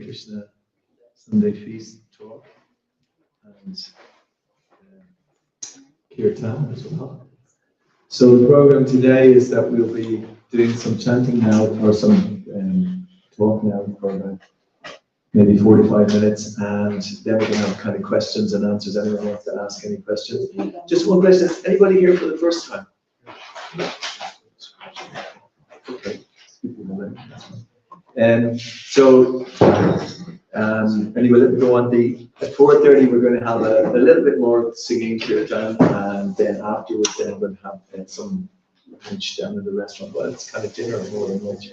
Krishna Sunday Feast talk and Kirtan as well. So the program today is that we'll be doing some chanting now, or some talk now for about maybe 45 minutes, and then we're going to have kind of questions and answers. Anyone wants to ask any questions? Just one question. Anybody here for the first time? Okay. Anyway, let me go on. At 4:30 we're going to have a little bit more singing Kirtan, and then afterwards then we'll have some lunch down in the restaurant. Well, it's kind of dinner or more than lunch.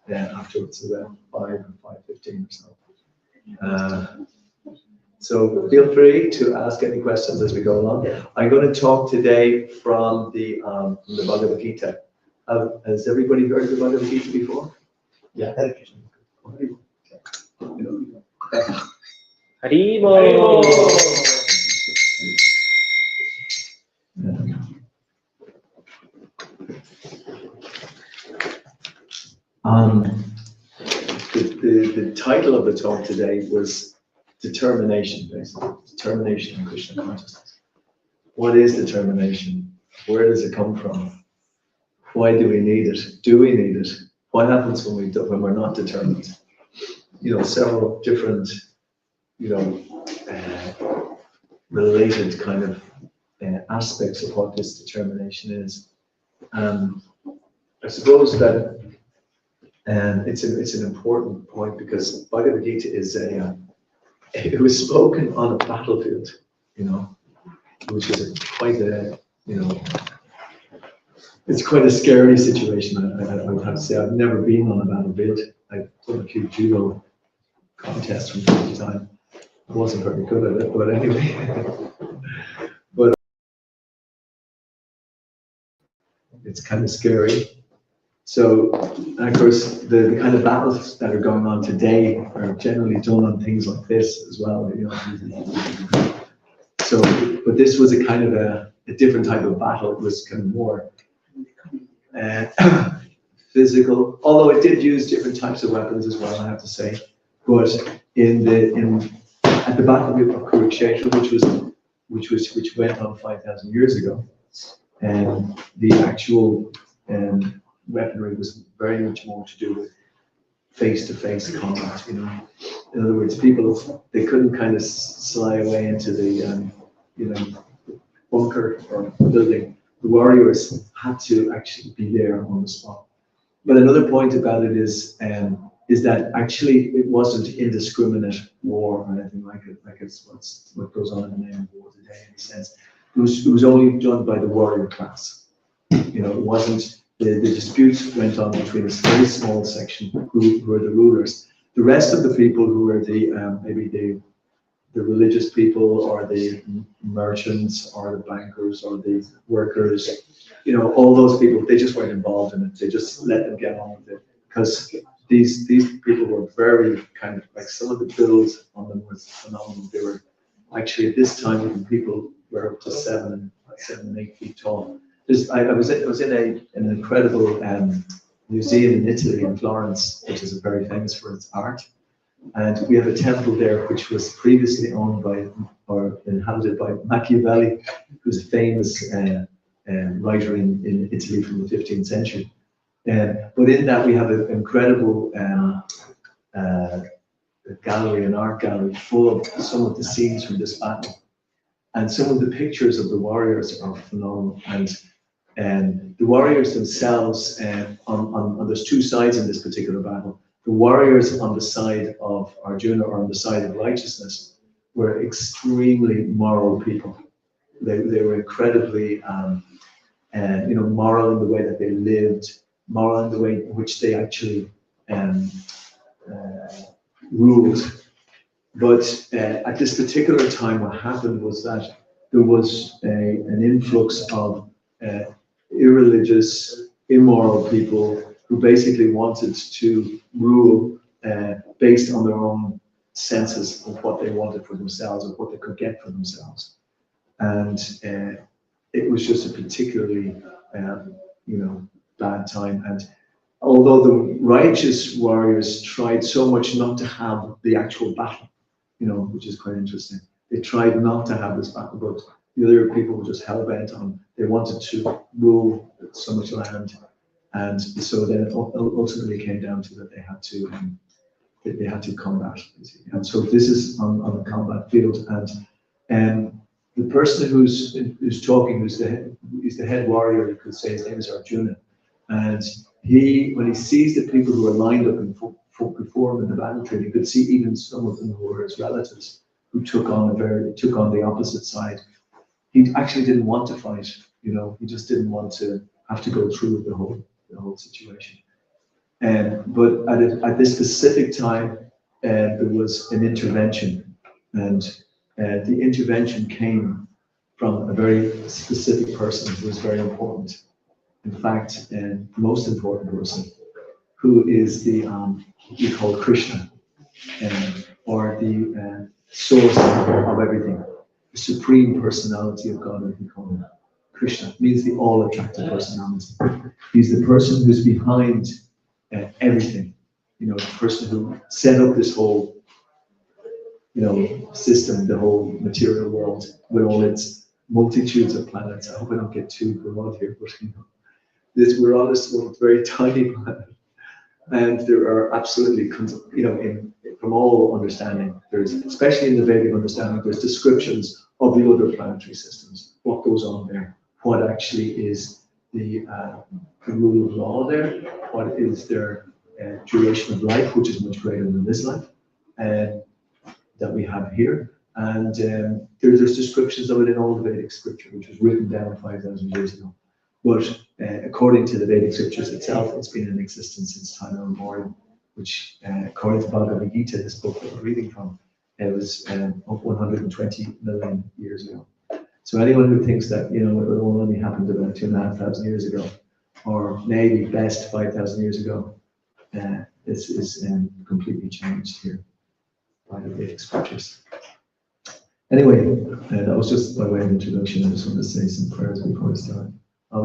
Then afterwards around 5 or 5:15 or so. So feel free to ask any questions as we go along. I'm going to talk today from the Bhagavad Gita. Has everybody heard of the Bhagavad Gita before? Yeah. Haribol. The title of the talk today was determination, basically. Determination in Krishna consciousness. What is determination? Where does it come from? Why do we need it? Do we need it? What happens when we're not determined? Several different, related kind of aspects of what this determination is. I suppose that it's an important point, because Bhagavad Gita is it was spoken on a battlefield, which is quite a, it's quite a scary situation. I would have to say I've never been on a battlefield. I've done a few judo contests from time to time. I wasn't very good at it, but anyway. But it's kind of scary. So, and of course, the kind of battles that are going on today are generally done on things like this as well. So, but this was a kind of a different type of battle. It was kind of more physical, although it did use different types of weapons as well, I have to say. But at the Battle of Kurukshetra, which went on 5,000 years ago, and the actual weaponry was very much more to do with face-to-face combat. In other words, they couldn't kind of sly away into the bunker or building. The warriors had to actually be there on the spot. But another point about it is that actually it wasn't indiscriminate war or anything like it. Like it's what goes on in the name of war today, in a sense. It was only done by the warrior class. It wasn't. The disputes went on between a very small section who were the rulers. The rest of the people who were maybe the religious people, or the merchants, or the bankers, or the workers, all those people, they just weren't involved in it. They just let them get on with it, because these people were very kind of like, some of the builds on them was phenomenal. They were actually, at this time, when people were up to 7 and 8 feet tall. I was in an incredible museum in Italy, in Florence, which is very famous for its art. And we have a temple there which was previously owned by, or inhabited by, Machiavelli, who's a famous writer in Italy from the 15th century. But in that we have an incredible gallery, an art gallery, full of some of the scenes from this battle. And some of the pictures of the warriors are phenomenal. And And the warriors themselves, there's two sides in this particular battle. The warriors on the side of Arjuna, or on the side of righteousness, were extremely moral people. They were incredibly, moral in the way that they lived, moral in the way in which they actually ruled. But at this particular time, what happened was that there was an influx of irreligious, immoral people who basically wanted to rule based on their own senses of what they wanted for themselves, of what they could get for themselves. And it was just a particularly, bad time. And although the righteous warriors tried so much not to have the actual battle, which is quite interesting. They tried not to have this battle, but the other people were just hell-bent on, they wanted to rule so much land. And so then it ultimately came down to that they had to combat. And so this is on the combat field. And the person who's talking, who's the head warrior, you could say his name is Arjuna. And when he sees the people who are lined up before him in the battlefield, you could see even some of them who were his relatives, who took on the opposite side. He actually didn't want to fight, he just didn't want to have to go through the whole situation. But at this specific time, there was an intervention, and the intervention came from a very specific person who was very important. In fact, the most important person, who is we call Krishna, or the source of everything, the supreme personality of God, as we call him. Krishna means the all-attractive personality. He's the person who's behind everything. The person who set up this whole, system, the whole material world with all its multitudes of planets. I hope I don't get too broad here, but we're on this one very tiny planet, and there are absolutely, from all understanding, there's, especially in the Vedic understanding, there's descriptions of the other planetary systems, what goes on there, what actually is the rule of law there, what is their duration of life, which is much greater than this life that we have here. And there's descriptions of it in all the Vedic scripture, which was written down 5,000 years ago. But according to the Vedic scriptures itself, it's been in existence since time immemorial, which according to Bhagavad Gita, this book that we're reading from, it was 120 million years ago. So anyone who thinks that, it only happened about 2,500 years ago, or maybe best 5,000 years ago, this is completely changed here by the Vedic scriptures. Anyway, that was just by way of introduction. I just want to say some prayers before I start. I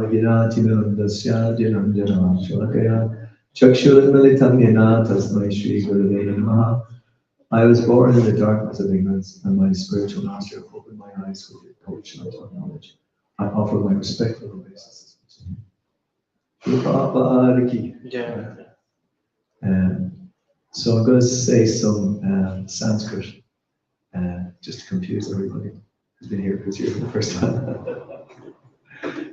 was born in the darkness of ignorance, and my spiritual master opened my eyes with the portion of knowledge. I offer my respectful obeisances. So I'm going to say some Sanskrit, just to confuse everybody who's been here for the first time.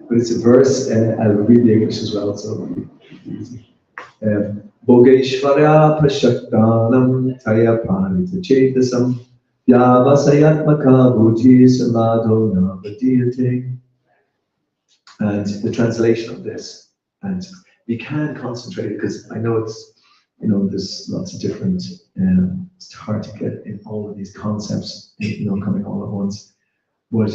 But it's a verse, and I'll read the English as well, so it'll be easy. Bogeshvarya prashaktanam taya panita chetasam yavasayatmaka buddhi samadho navadiyate. And the translation of this, and we can concentrate because I know it's, there's lots of different, it's hard to get in all of these concepts, coming all at once. But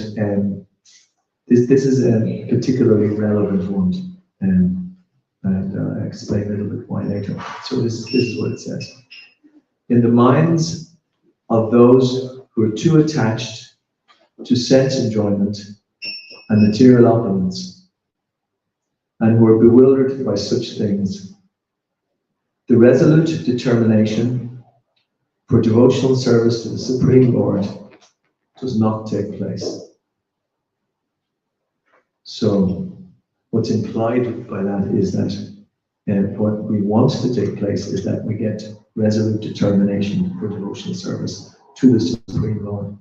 this is a particularly relevant one, and I'll explain a little bit why later. So this is what it says. In the minds of those who are too attached to sense enjoyment and material opulence, and who are bewildered by such things, the resolute determination for devotional service to the Supreme Lord does not take place. So what's implied by that is that what we want to take place is that we get resolute determination for devotional service to the Supreme Lord.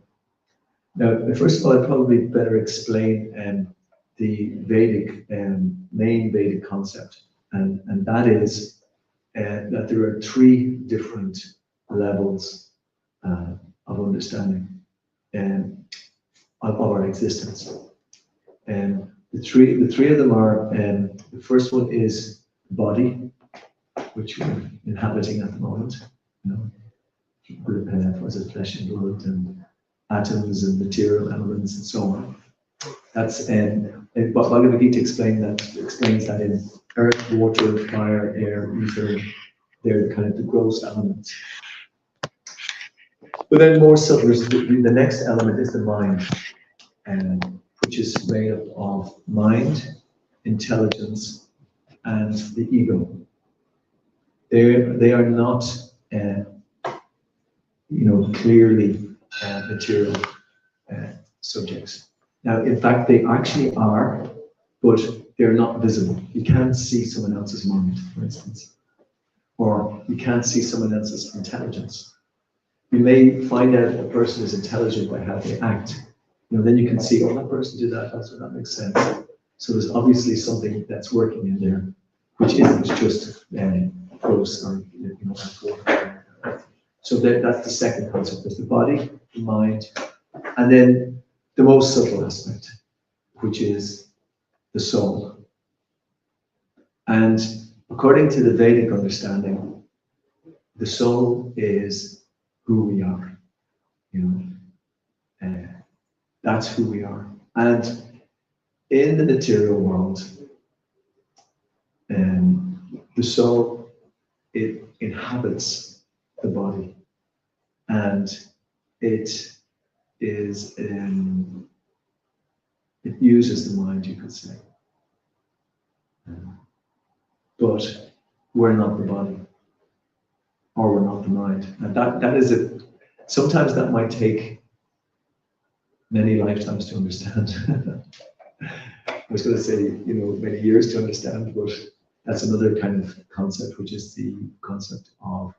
Now, first of all, I'd probably better explain the Vedic, main Vedic concept, and that is that there are three different levels of understanding of our existence. And the three of them are, the first one is body, which we're inhabiting at the moment, you know, with flesh and blood and atoms and material elements and so on. That's Bhagavad Gita explains that in earth, water, fire, air, ether, they're kind of the gross elements. But then more subtle, the next element is the mind, which is made up of mind, intelligence, and the ego. They are not, clearly material subjects. Now, in fact, they actually are, but they're not visible. You can't see someone else's mind, for instance, or you can't see someone else's intelligence. You may find out a person is intelligent by how they act. Then you can see, oh, that person did that, so that makes sense. So there's obviously something that's working in there, which isn't just gross or So that's the second concept. There's the body, the mind, and then the most subtle aspect, which is the soul. And according to the Vedic understanding, the soul is who we are. That's who we are. And in the material world, the soul, it inhabits the body, and it is it uses the mind, you could say. But we're not the body, or we're not the mind. And that is it. Sometimes that might take many lifetimes to understand. I was going to say, many years to understand, but that's another kind of concept, which is the concept of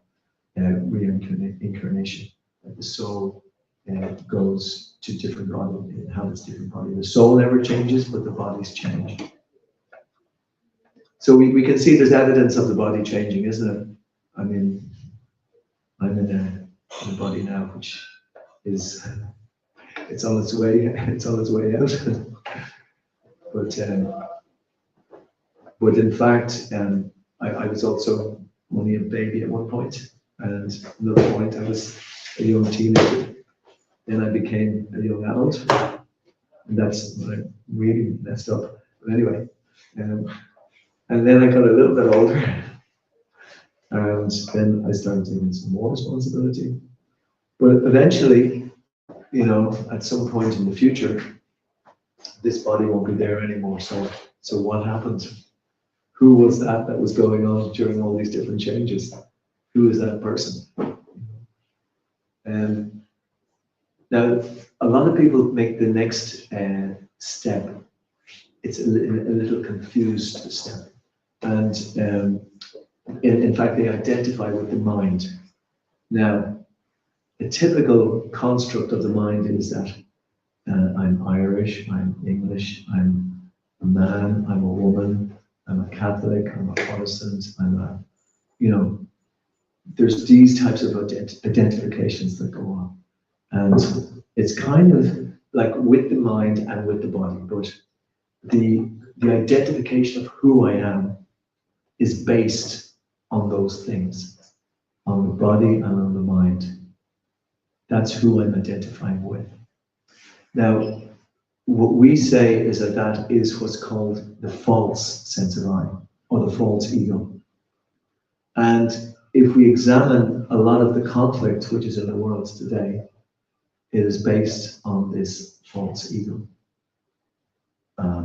reincarnation. That the soul goes to different body, it inhabits different body. The soul never changes, but the bodies change. So we can see there's evidence of the body changing, isn't it? I mean, I'm in a body now, which is it's on its way out. But in fact, I was also only a baby at one point, and another point I was a young teenager. Then I became a young adult, and that's when I really messed up. But anyway, and then I got a little bit older, and then I started taking some more responsibility. But eventually, at some point in the future, this body won't be there anymore. So what happened? Who was that was going on during all these different changes? Who is that person? Now, a lot of people make the next step. It's a little confused step. And in fact, they identify with the mind. Now, a typical construct of the mind is that I'm Irish, I'm English, I'm a man, I'm a woman, I'm a Catholic, I'm a Protestant, there's these types of identifications that go on. And it's kind of like with the mind and with the body, but the identification of who I am is based on those things, on the body and on the mind. That's who I'm identifying with. Now, what we say is that is what's called the false sense of I, or the false ego. And if we examine a lot of the conflict which is in the world today, it is based on this false ego. I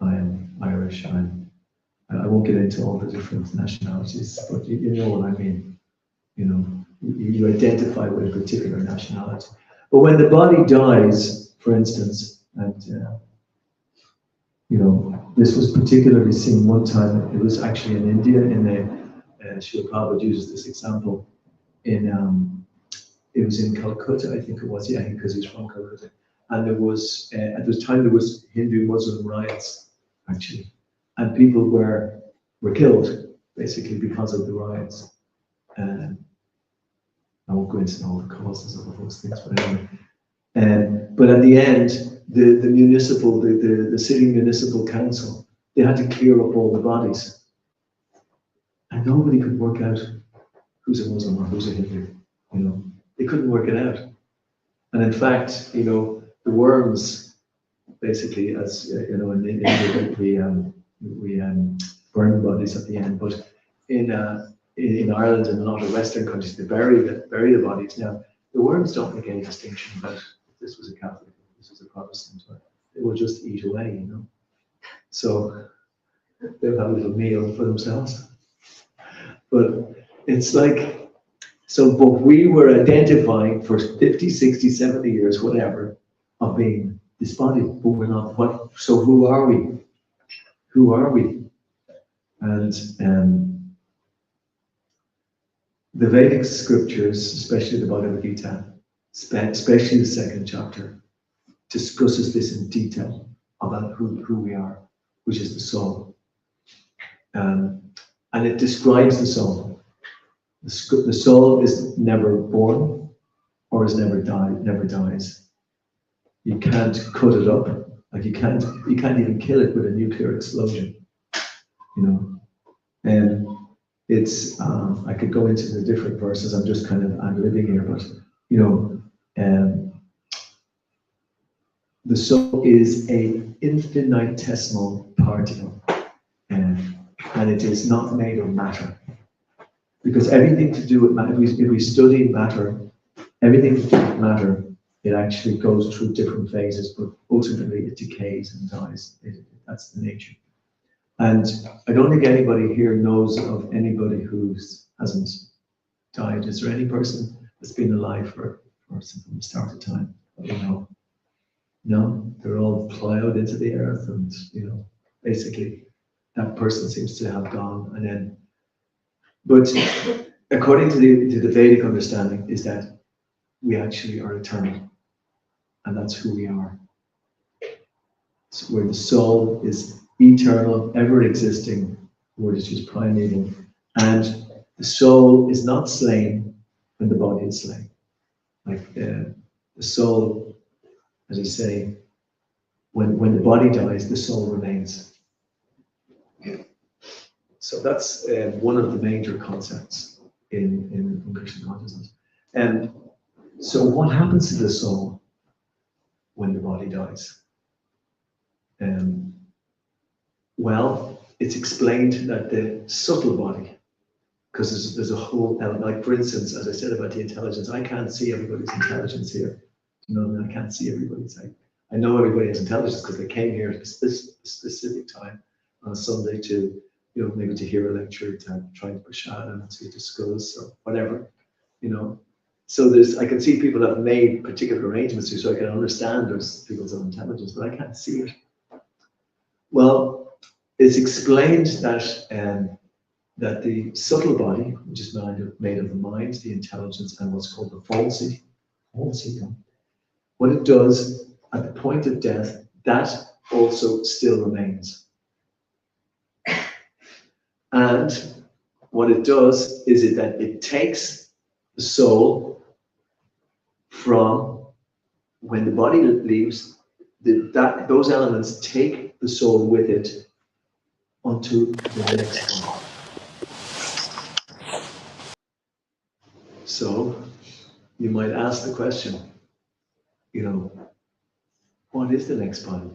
am Irish, I won't get into all the different nationalities, but you know what I mean. You identify with a particular nationality. But when the body dies, for instance, and this was particularly seen one time, it was actually in India, Srila Prabhupada uses this example, it was in Calcutta, I think it was, yeah, because he's from Calcutta. and there was at the time there was Hindu-Muslim riots actually, and people were killed basically because of the riots. I won't go into all the causes of those things, but anyway. But at the end, the city municipal council, they had to clear up all the bodies, and nobody could work out who's a Muslim or who's a Hindu. You know, they couldn't work it out. And in fact, you know, the worms, basically, as you know, in India, we burn bodies at the end, but in Ireland and a lot of Western countries, they bury the bodies. Now, the worms don't make any distinction about if this was a Catholic, if this was a Protestant, or they will just eat away, you know. So they'll have a little meal for themselves. But it's like, so, but we were identifying for 50, 60, 70 years, whatever, of being this body, but we're not what. So who are we? Who are we? And the Vedic scriptures, especially the Bhagavad Gita, especially the second chapter, discusses this in detail about who we are, which is the soul. And it describes the soul. The soul is never born or is never dies. You can't cut it up. Like you can't even kill it with a nuclear explosion. You know. And it's I could go into the different verses. I'm just kind of ad-libbing here, but you know, the soul is an infinitesimal particle, and it is not made of matter. Because everything to do with matter, if we study matter, everything to do with matter, it actually goes through different phases, but ultimately it decays and dies. That's the nature. And I don't think anybody here knows of anybody who hasn't died. Is there any person that's been alive from the start of time? You know, no, they're all plowed into the earth, and you know, basically, that person seems to have gone. And then, but according to the Vedic understanding, is that we actually are eternal, and that's who we are. So where the soul is eternal, ever existing, word is used primeval, and the soul is not slain when the body is slain. Like the soul, as I say, when the body dies, the soul remains. So that's one of the major concepts in Krishna consciousness. And so what happens to the soul when the body dies? Well, it's explained that the subtle body, because there's a whole element, like for instance, as I said about the intelligence, I can't see everybody's intelligence here. You know, I can't see everybody's. I know everybody has intelligence because they came here at a specific time on a Sunday to, you know, maybe to hear a lecture, to try to Prashad and to discuss or whatever, you know. So I can see people have made particular arrangements here, so I can understand there's people's own intelligence, but I can't see it. Well, it's explained that that the subtle body, which is made of the mind, the intelligence, and what's called the falsity, what it does at the point of death, that also still remains. And what it does is that it takes the soul from when the body leaves, those elements take the soul with it onto the next one. So you might ask the question, you know, what is the next body?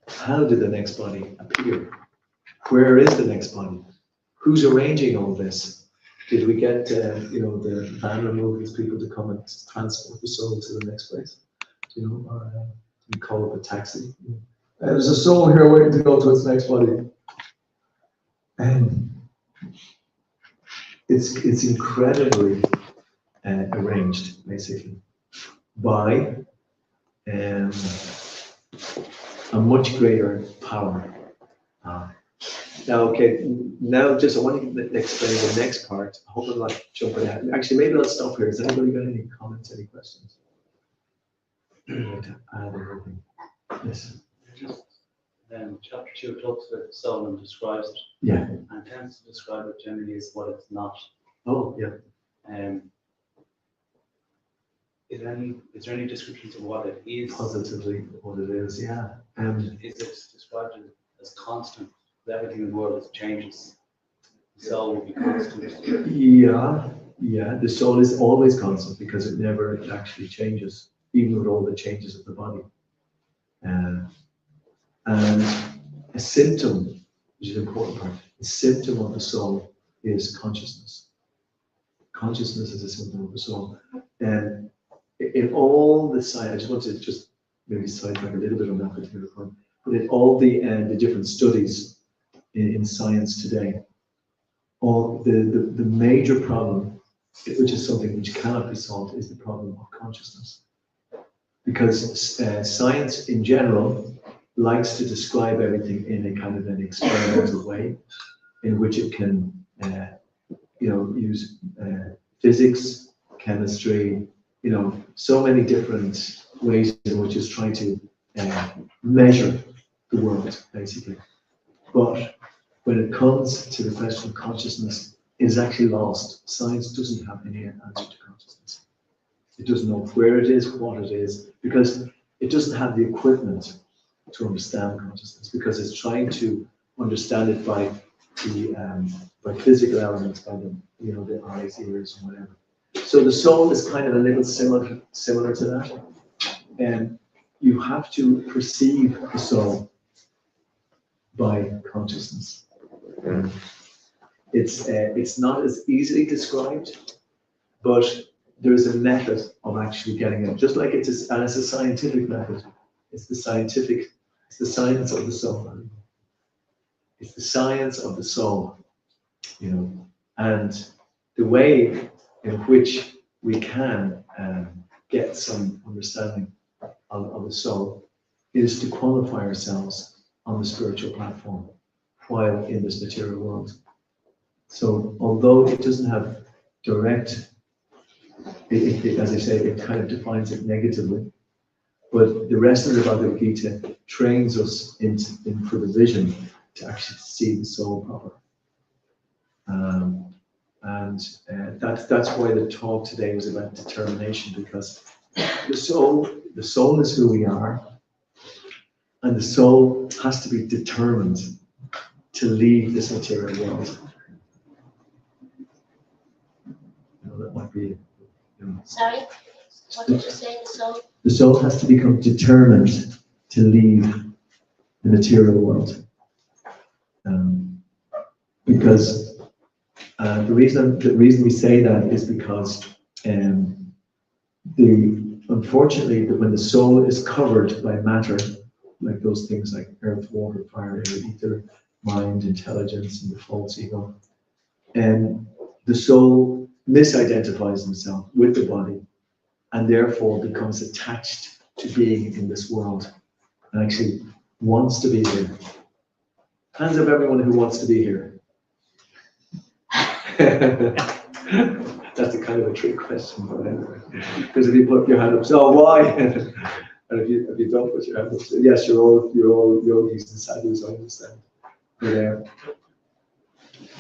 How did the next body appear? Where is the next body? Who's arranging all this? Did we get, you know, the van removals people to come and transport the soul to the next place? You know, or we call up a taxi. There's a soul here waiting to go to its next body. And it's incredibly arranged, basically, by a much greater power. Now, okay, now just I want to explain the next part. I hope I'm not jumping ahead. Actually, maybe I'll stop here. Has anybody got any comments, any questions? like to add anything? Yes. Just chapter 2 talks about the soul and describes it, Yeah. and tends to describe it generally as what it's not. Oh, yeah. Is there any descriptions of what it is? Positively, what it is, yeah. Is it described as constant? Everything in the world changes. The soul will be constant. Yeah. The soul is always constant because it never actually changes, even with all the changes of the body. And a symptom, which is an important part, a symptom of the soul is consciousness. Consciousness is a symptom of the soul. And in all the science, I just want to just maybe sidetrack a little bit on that particular point, but in all the different studies in science today, all the major problem, which is something which cannot be solved, is the problem of consciousness. Because science in general likes to describe everything in a kind of an experimental way, in which it can, use physics, chemistry, so many different ways in which it's trying to measure the world, basically. But when it comes to the question of consciousness, it is actually lost. Science doesn't have any answer to consciousness. It doesn't know where it is, what it is, because it doesn't have the equipment to understand consciousness, because it's trying to understand it by the physical elements, by the eyes, ears, and whatever. So the soul is kind of a little similar to that, and you have to perceive the soul by consciousness. It's not as easily described, but there's a method of actually getting it. Just like it's a scientific method. It's the science of the soul. It's the science of the soul, and the way in which we can get some understanding of the soul is to qualify ourselves on the spiritual platform while in this material world. So although it doesn't have direct, as I say, it kind of defines it negatively, but the rest of the Bhagavad Gita trains us for the vision to actually see the soul proper. That's why the talk today was about determination, because the soul is who we are, and the soul has to be determined to leave this material world. That might be. Sorry, what did you say? The soul? The soul has to become determined to leave the material world, because the reason we say that is because unfortunately when the soul is covered by matter, like those things like earth, water, fire, air, ether, mind, intelligence, and the false ego, and the soul misidentifies himself with the body, and therefore becomes attached to being in this world, and actually wants to be here. Hands up everyone who wants to be here. That's a kind of a trick question, but anyway. Because if you put your hand up, so why? And if you don't put your hand up, so yes, you're all yogis and sadhus, I understand. But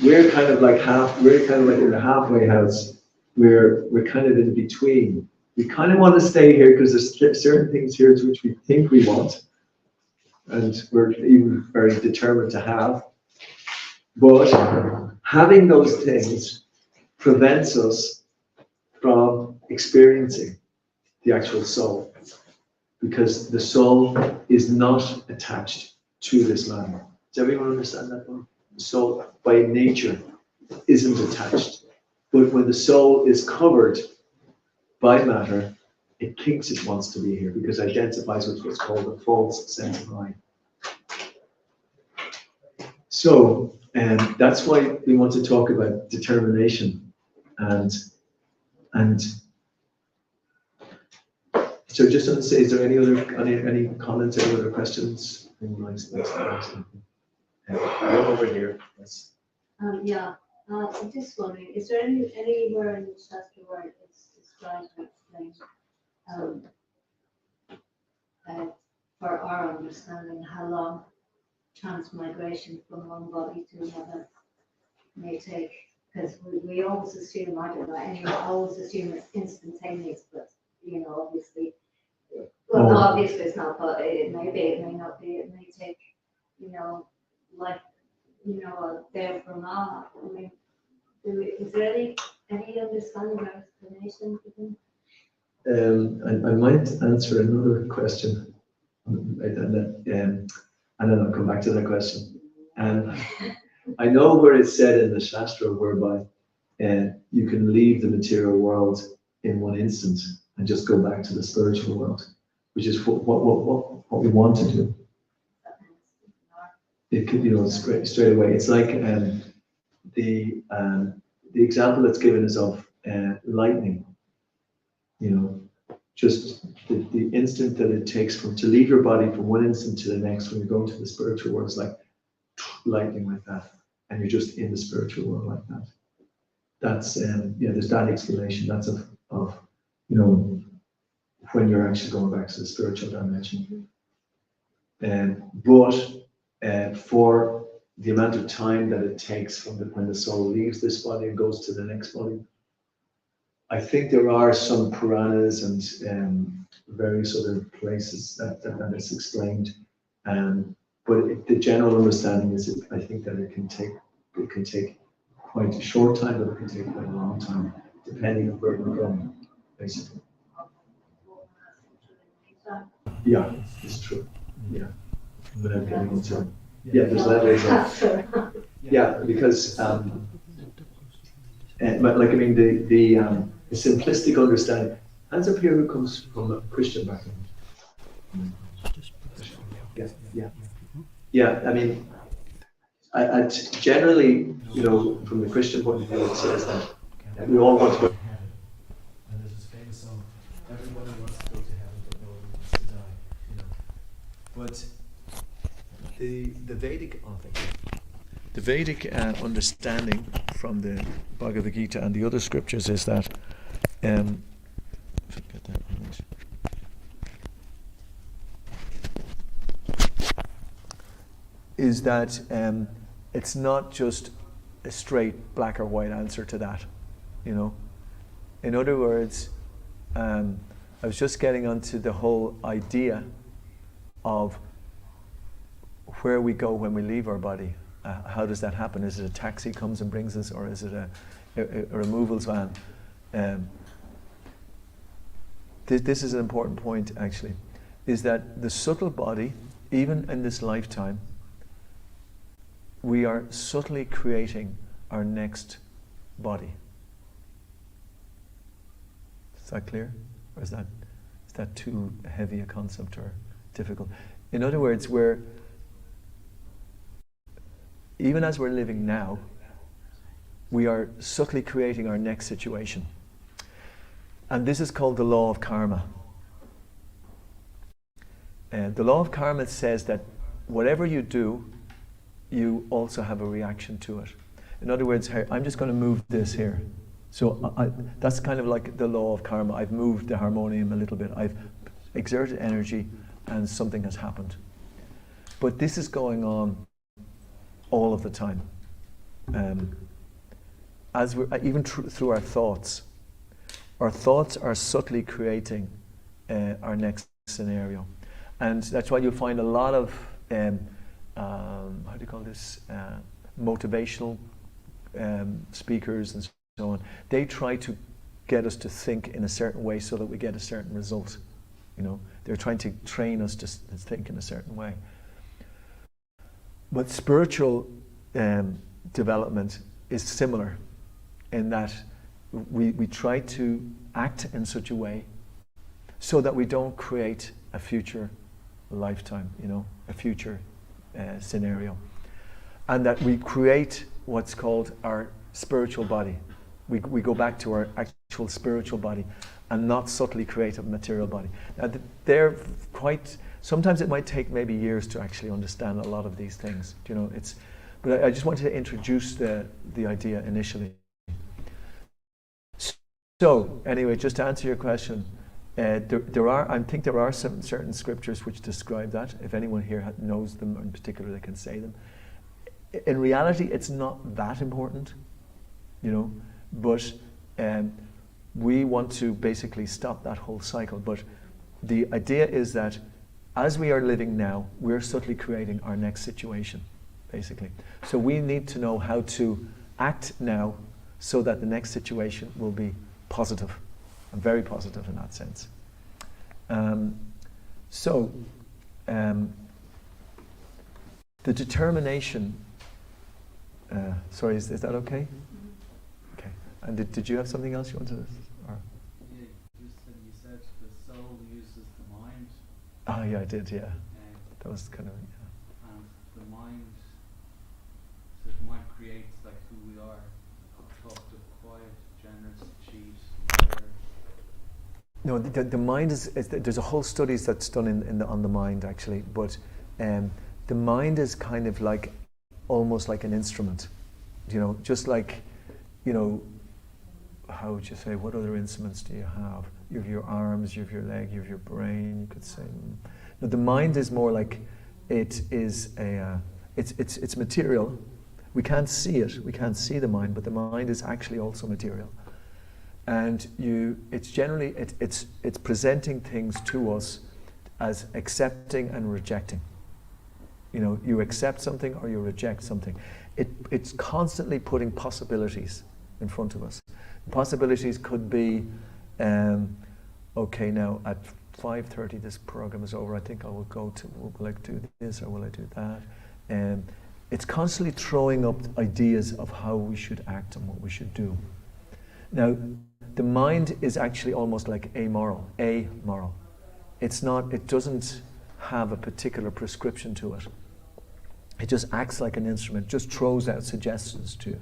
we're kind of like in the halfway house. We're kind of in between. We kind of want to stay here because there's certain things here which we think we want, and we're even very determined to have. But having those things prevents us from experiencing the actual soul, because the soul is not attached to this land. Does everyone understand that one? The soul, by nature, isn't attached. But when the soul is covered by matter, it thinks it wants to be here because it identifies with what's called a false sense of I. So, that's why we want to talk about determination, and so just to say, is there any comments, any other questions? Anyone likes over here. Yes. I'm just wondering, is there anywhere in the chapter where it's described or explained our understanding how long transmigration from one body to another may take. Because we always assume, I don't know, anyway, I always assume it's instantaneous, but, obviously, well, no, obviously it's not, but it may be, it may not be, it may take, like, a day from now. I mean, is there any understanding or explanation given? I might answer another question, and then I'll come back to that question. I know where it's said in the Shastra whereby you can leave the material world in one instant and just go back to the spiritual world, which is what we want to do. It could, straight away. It's like the example that's given is of lightning. Just the instant that it takes to leave your body from one instant to the next when you're going to the spiritual world is like lightning like that, and you're just in the spiritual world like that. That's there's that explanation. That's of when you're actually going back to the spiritual dimension. But for the amount of time that it takes from when the soul leaves this body and goes to the next body, I think there are some Puranas and various other places that is explained. But the general understanding is, I think that it can take quite a short time, but it can take quite a long time, depending on where we're going, basically. Yeah, it's true. Yeah, without getting into it. Yeah, there's levels of. Yeah, because the simplistic understanding. Hands up here who comes from a Christian background. Yeah. I mean, I generally, from the Christian point of view, it says that we all want to go to heaven. And there's this famous song, everybody wants to go to heaven, but nobody wants to die. But the Vedic understanding from the Bhagavad Gita and the other scriptures is that it's not just a straight black or white answer to that, In other words, I was just getting onto the whole idea of where we go when we leave our body. How does that happen? Is it a taxi comes and brings us, or is it a removals van? This is an important point, actually, is that the subtle body, even in this lifetime, we are subtly creating our next body. Is that clear? Or is that too heavy a concept or difficult? In other words, even as we're living now, we are subtly creating our next situation. And this is called the law of karma. The law of karma says that whatever you do, you also have a reaction to it. In other words, I'm just going to move this here. So that's kind of like the law of karma. I've moved the harmonium a little bit. I've exerted energy and something has happened. But this is going on all of the time. As we're even through our thoughts are subtly creating our next scenario. And that's why you'll find a lot of motivational speakers and so on. They try to get us to think in a certain way so that we get a certain result. They're trying to train us to think in a certain way. But spiritual development is similar in that we try to act in such a way so that we don't create a future lifetime, a future scenario. And that we create what's called our spiritual body. We go back to our actual spiritual body and not subtly create a material body. Now, they're quite, sometimes it might take maybe years to actually understand a lot of these things. But I just wanted to introduce the idea initially. So, anyway, just to answer your question, I think there are some certain scriptures which describe that. If anyone here knows them in particular, they can say them. In reality, it's not that important, but we want to basically stop that whole cycle. But the idea is that as we are living now, we're subtly creating our next situation, basically. So we need to know how to act now so that the next situation will be positive, and very positive in that sense. The determination, sorry, is that okay? Okay. And did you have something else you wanted to? Or? Yeah, you said the soul uses the mind. Oh yeah, I did, yeah. That was kind of, yeah. And the mind, so the mind creates like who we are. Talkative, quiet, generous, cheat, liar. No, the mind is there's a whole studies that's done on the mind actually, but the mind is kind of like, almost like an instrument, just like, how would you say, what other instruments do you have? You have your arms, you have your leg, you have your brain, you could say. No, the mind is more like, it is it's material. We can't see it, we can't see the mind, but the mind is actually also material. And it's generally, it's presenting things to us as accepting and rejecting. You accept something or you reject something. It's constantly putting possibilities in front of us. Possibilities could be, okay, now at 5:30 this program is over, I think I will will I do this or will I do that? It's constantly throwing up ideas of how we should act and what we should do. Now, the mind is actually almost like amoral. It doesn't have a particular prescription to it. It just acts like an instrument, just throws out suggestions to you.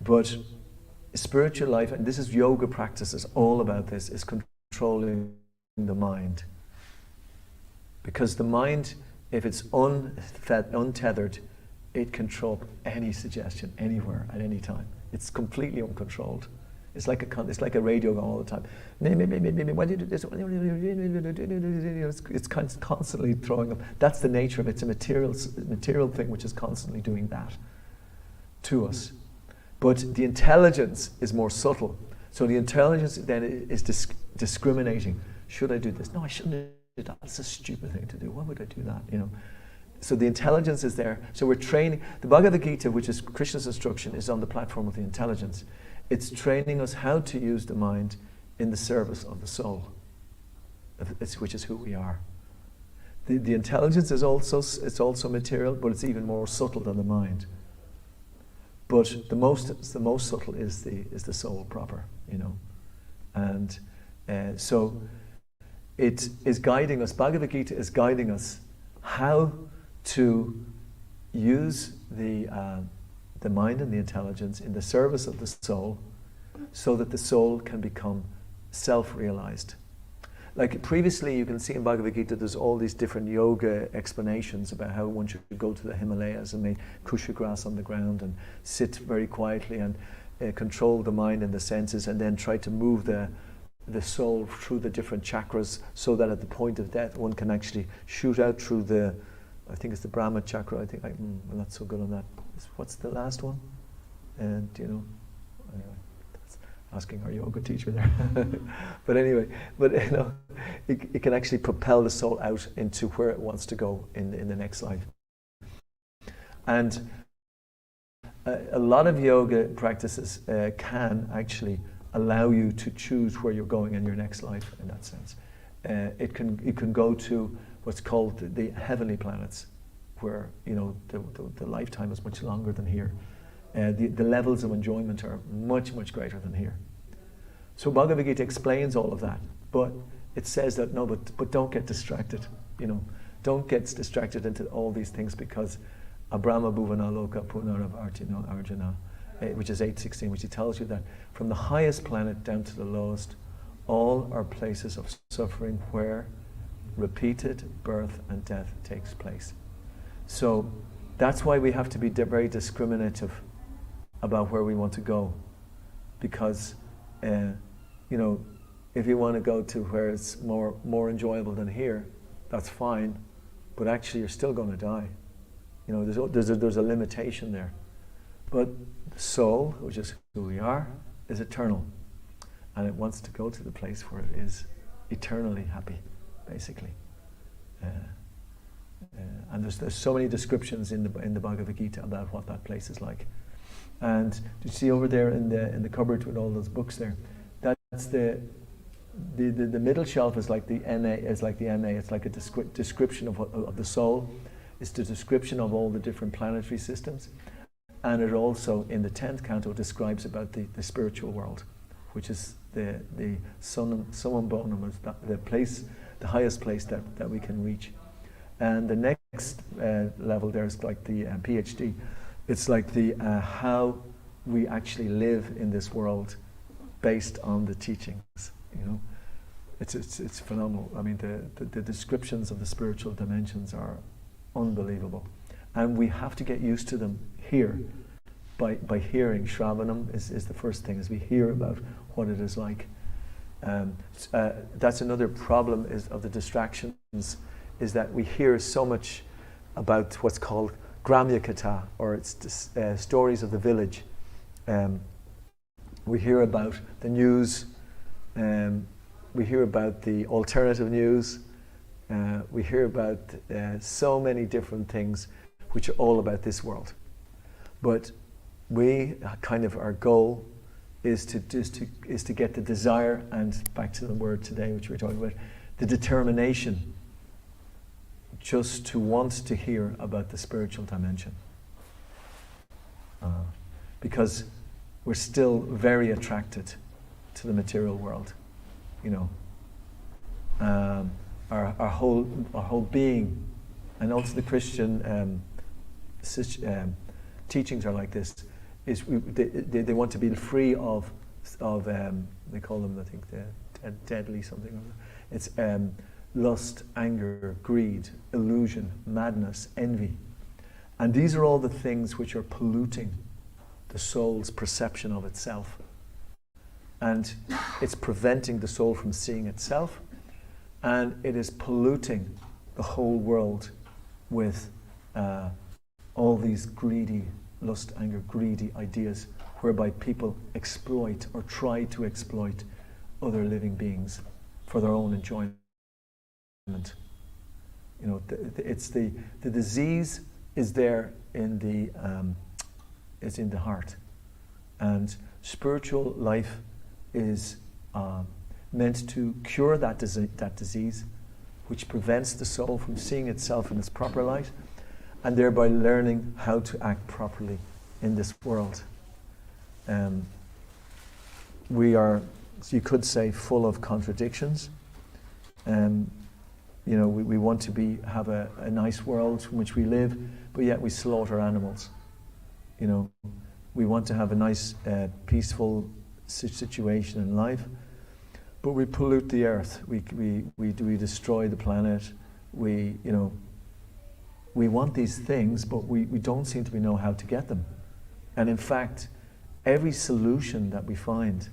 But spiritual life, and this is yoga practices, all about this, is controlling the mind. Because the mind, if it's untethered, it can throw up any suggestion anywhere at any time. It's completely uncontrolled. It's like a radio going all the time. Why do you do this? It's constantly throwing up. That's the nature of it. It's a material thing which is constantly doing that to us. But the intelligence is more subtle. So the intelligence then is discriminating. Should I do this? No, I shouldn't do that. That's a stupid thing to do. Why would I do that? So the intelligence is there. So we're training. The Bhagavad Gita, which is Krishna's instruction, is on the platform of the intelligence. It's training us how to use the mind in the service of the soul, which is who we are. The intelligence is also material, but it's even more subtle than the mind. But the most subtle is the soul proper, and so it is guiding us. Bhagavad Gita is guiding us how to use the mind and the intelligence in the service of the soul, so that the soul can become self-realized. Like previously, you can see in Bhagavad Gita, there's all these different yoga explanations about how one should go to the Himalayas and make kusha grass on the ground and sit very quietly and control the mind and the senses, and then try to move the soul through the different chakras, so that at the point of death, one can actually shoot out through I think it's the Brahma chakra. I think I'm not so good on that. What's the last one? And anyway, that's asking our yoga teacher there. But anyway, it can actually propel the soul out into where it wants to go in the next life. And a lot of yoga practices can actually allow you to choose where you're going in your next life. In that sense, it can go to what's called the heavenly planets, where the lifetime is much longer than here. The levels of enjoyment are much greater than here. So Bhagavad Gita explains all of that, but it says that no, but don't get distracted. Don't get distracted into all these things, because Abrahma Bhuvana Loka Punarav Artino Arjuna, which is 8:16, which tells you that from the highest planet down to the lowest, all are places of suffering where repeated birth and death takes place. So that's why we have to be very discriminative about where we want to go, because if you want to go to where it's more enjoyable than here, that's fine, but actually you're still going to die. You know, there's a limitation there. But the soul, which is who we are, is eternal. And it wants to go to the place where it is eternally happy, basically. And there's so many descriptions in the Bhagavad Gita about what that place is like. And do you see over there in the cupboard with all those books there? That's the middle shelf is like the NA. It's like a description of the soul. It's the description of all the different planetary systems, and it also in the 10th canto describes about the spiritual world, which is the summum bonum, the place, the highest place that we can reach. And the next level there is like the PhD. It's like the how we actually live in this world based on the teachings. You know, it's phenomenal. I mean, the descriptions of the spiritual dimensions are unbelievable, and we have to get used to them here by hearing. Shravanam is the first thing, as we hear about what it is like. That's another problem of the distractions, is that we hear so much about what's called Gramya Katha, or it's stories of the village. We hear about the news, we hear about the alternative news, we hear about so many different things which are all about this world. But our goal is to get the desire, and back to the word today which we're talking about, the determination just to want to hear about the spiritual dimension. Because we're still very attracted to the material world, you know. Our whole being, and also the Christian teachings are like this. They want to be free of they call them, I think, the deadly something. It's lust, anger, greed, illusion, madness, envy, and these are all the things which are polluting the soul's perception of itself, and it's preventing the soul from seeing itself, and it is polluting the whole world with all these greedy, lust, anger, greedy ideas, whereby people exploit or try to exploit other living beings for their own enjoyment. You know, it's the disease is there in it's in the heart, and spiritual life is meant to cure that disease, which prevents the soul from seeing itself in its proper light, and thereby learning how to act properly in this world. We are, you could say, full of contradictions. You know, we want to have a nice world in which we live, but yet we slaughter animals. You know, we want to have a nice, peaceful situation in life, but we pollute the earth. We destroy the planet. We want these things, but we don't seem to know how to get them. And in fact, every solution that we find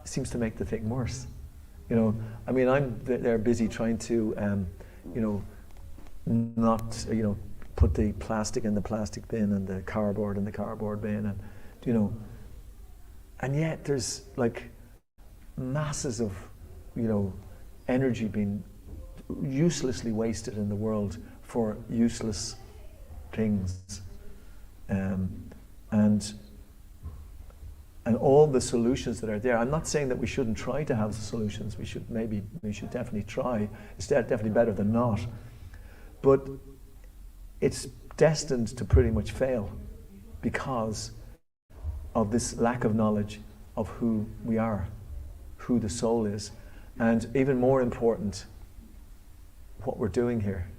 seems to make the thing worse. You know, I mean, they're busy trying to, not, put the plastic in the plastic bin and the cardboard in the cardboard bin, and, and yet there's like masses of, energy being uselessly wasted in the world for useless things, and all the solutions that are there. I'm not saying that we shouldn't try to have solutions. We should definitely try. It's definitely better than not. But it's destined to pretty much fail because of this lack of knowledge of who we are, who the soul is, and even more important, what we're doing here.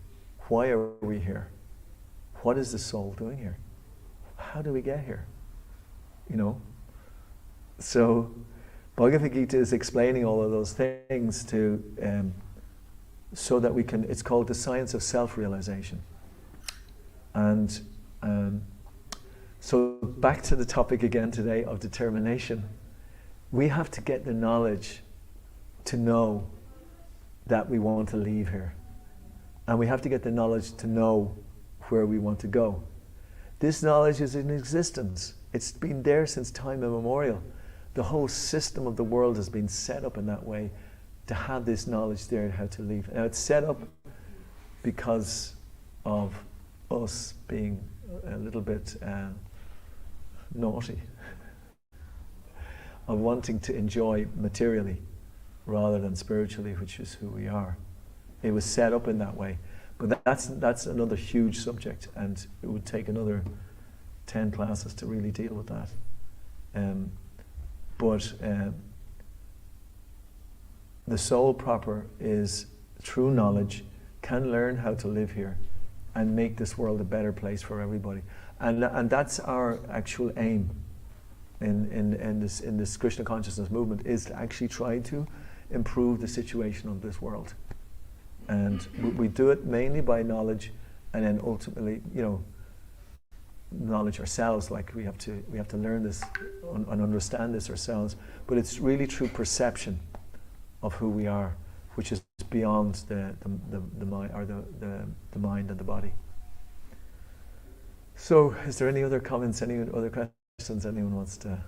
Why are we here? What is the soul doing here? How do we get here? So Bhagavad Gita is explaining all of those things so that we can, it's called the science of self-realization. And so back to the topic again today of determination. We have to get the knowledge to know that we want to leave here. And we have to get the knowledge to know where we want to go. This knowledge is in existence. It's been there since time immemorial. The whole system of the world has been set up in that way to have this knowledge there how to leave. Now it's set up because of us being a little bit naughty, of wanting to enjoy materially rather than spiritually, which is who we are. It was set up in that way. But that's another huge subject, and it would take another 10 classes to really deal with that. But the soul proper is true knowledge, can learn how to live here and make this world a better place for everybody. And that's our actual aim in this Krishna consciousness movement, is to actually try to improve the situation of this world. And we do it mainly by knowledge, and then ultimately, knowledge ourselves. Like we have to learn this and understand this ourselves. But it's really through perception of who we are, which is beyond the mind, or the mind and the body. So, is there any other comments? Any other questions anyone wants to?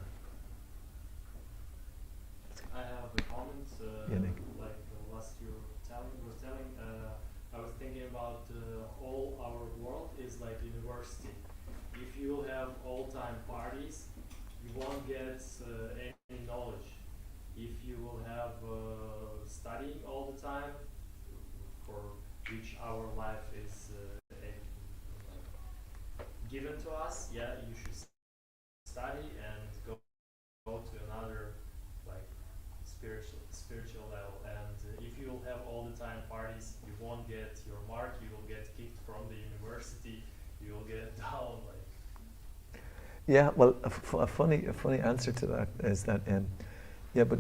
I have a comment. Nick. Like last you was telling, I was thinking about all our world is like university. If you have all-time parties, you won't get any knowledge. If you will have studying all the time, for which our life is given to us, yeah, you should study and go to another like spiritual level. And if you will have all the time parties, you won't get your mark. You will get kicked from the university. You will get down like. Yeah, well, a funny answer to that is that, yeah, but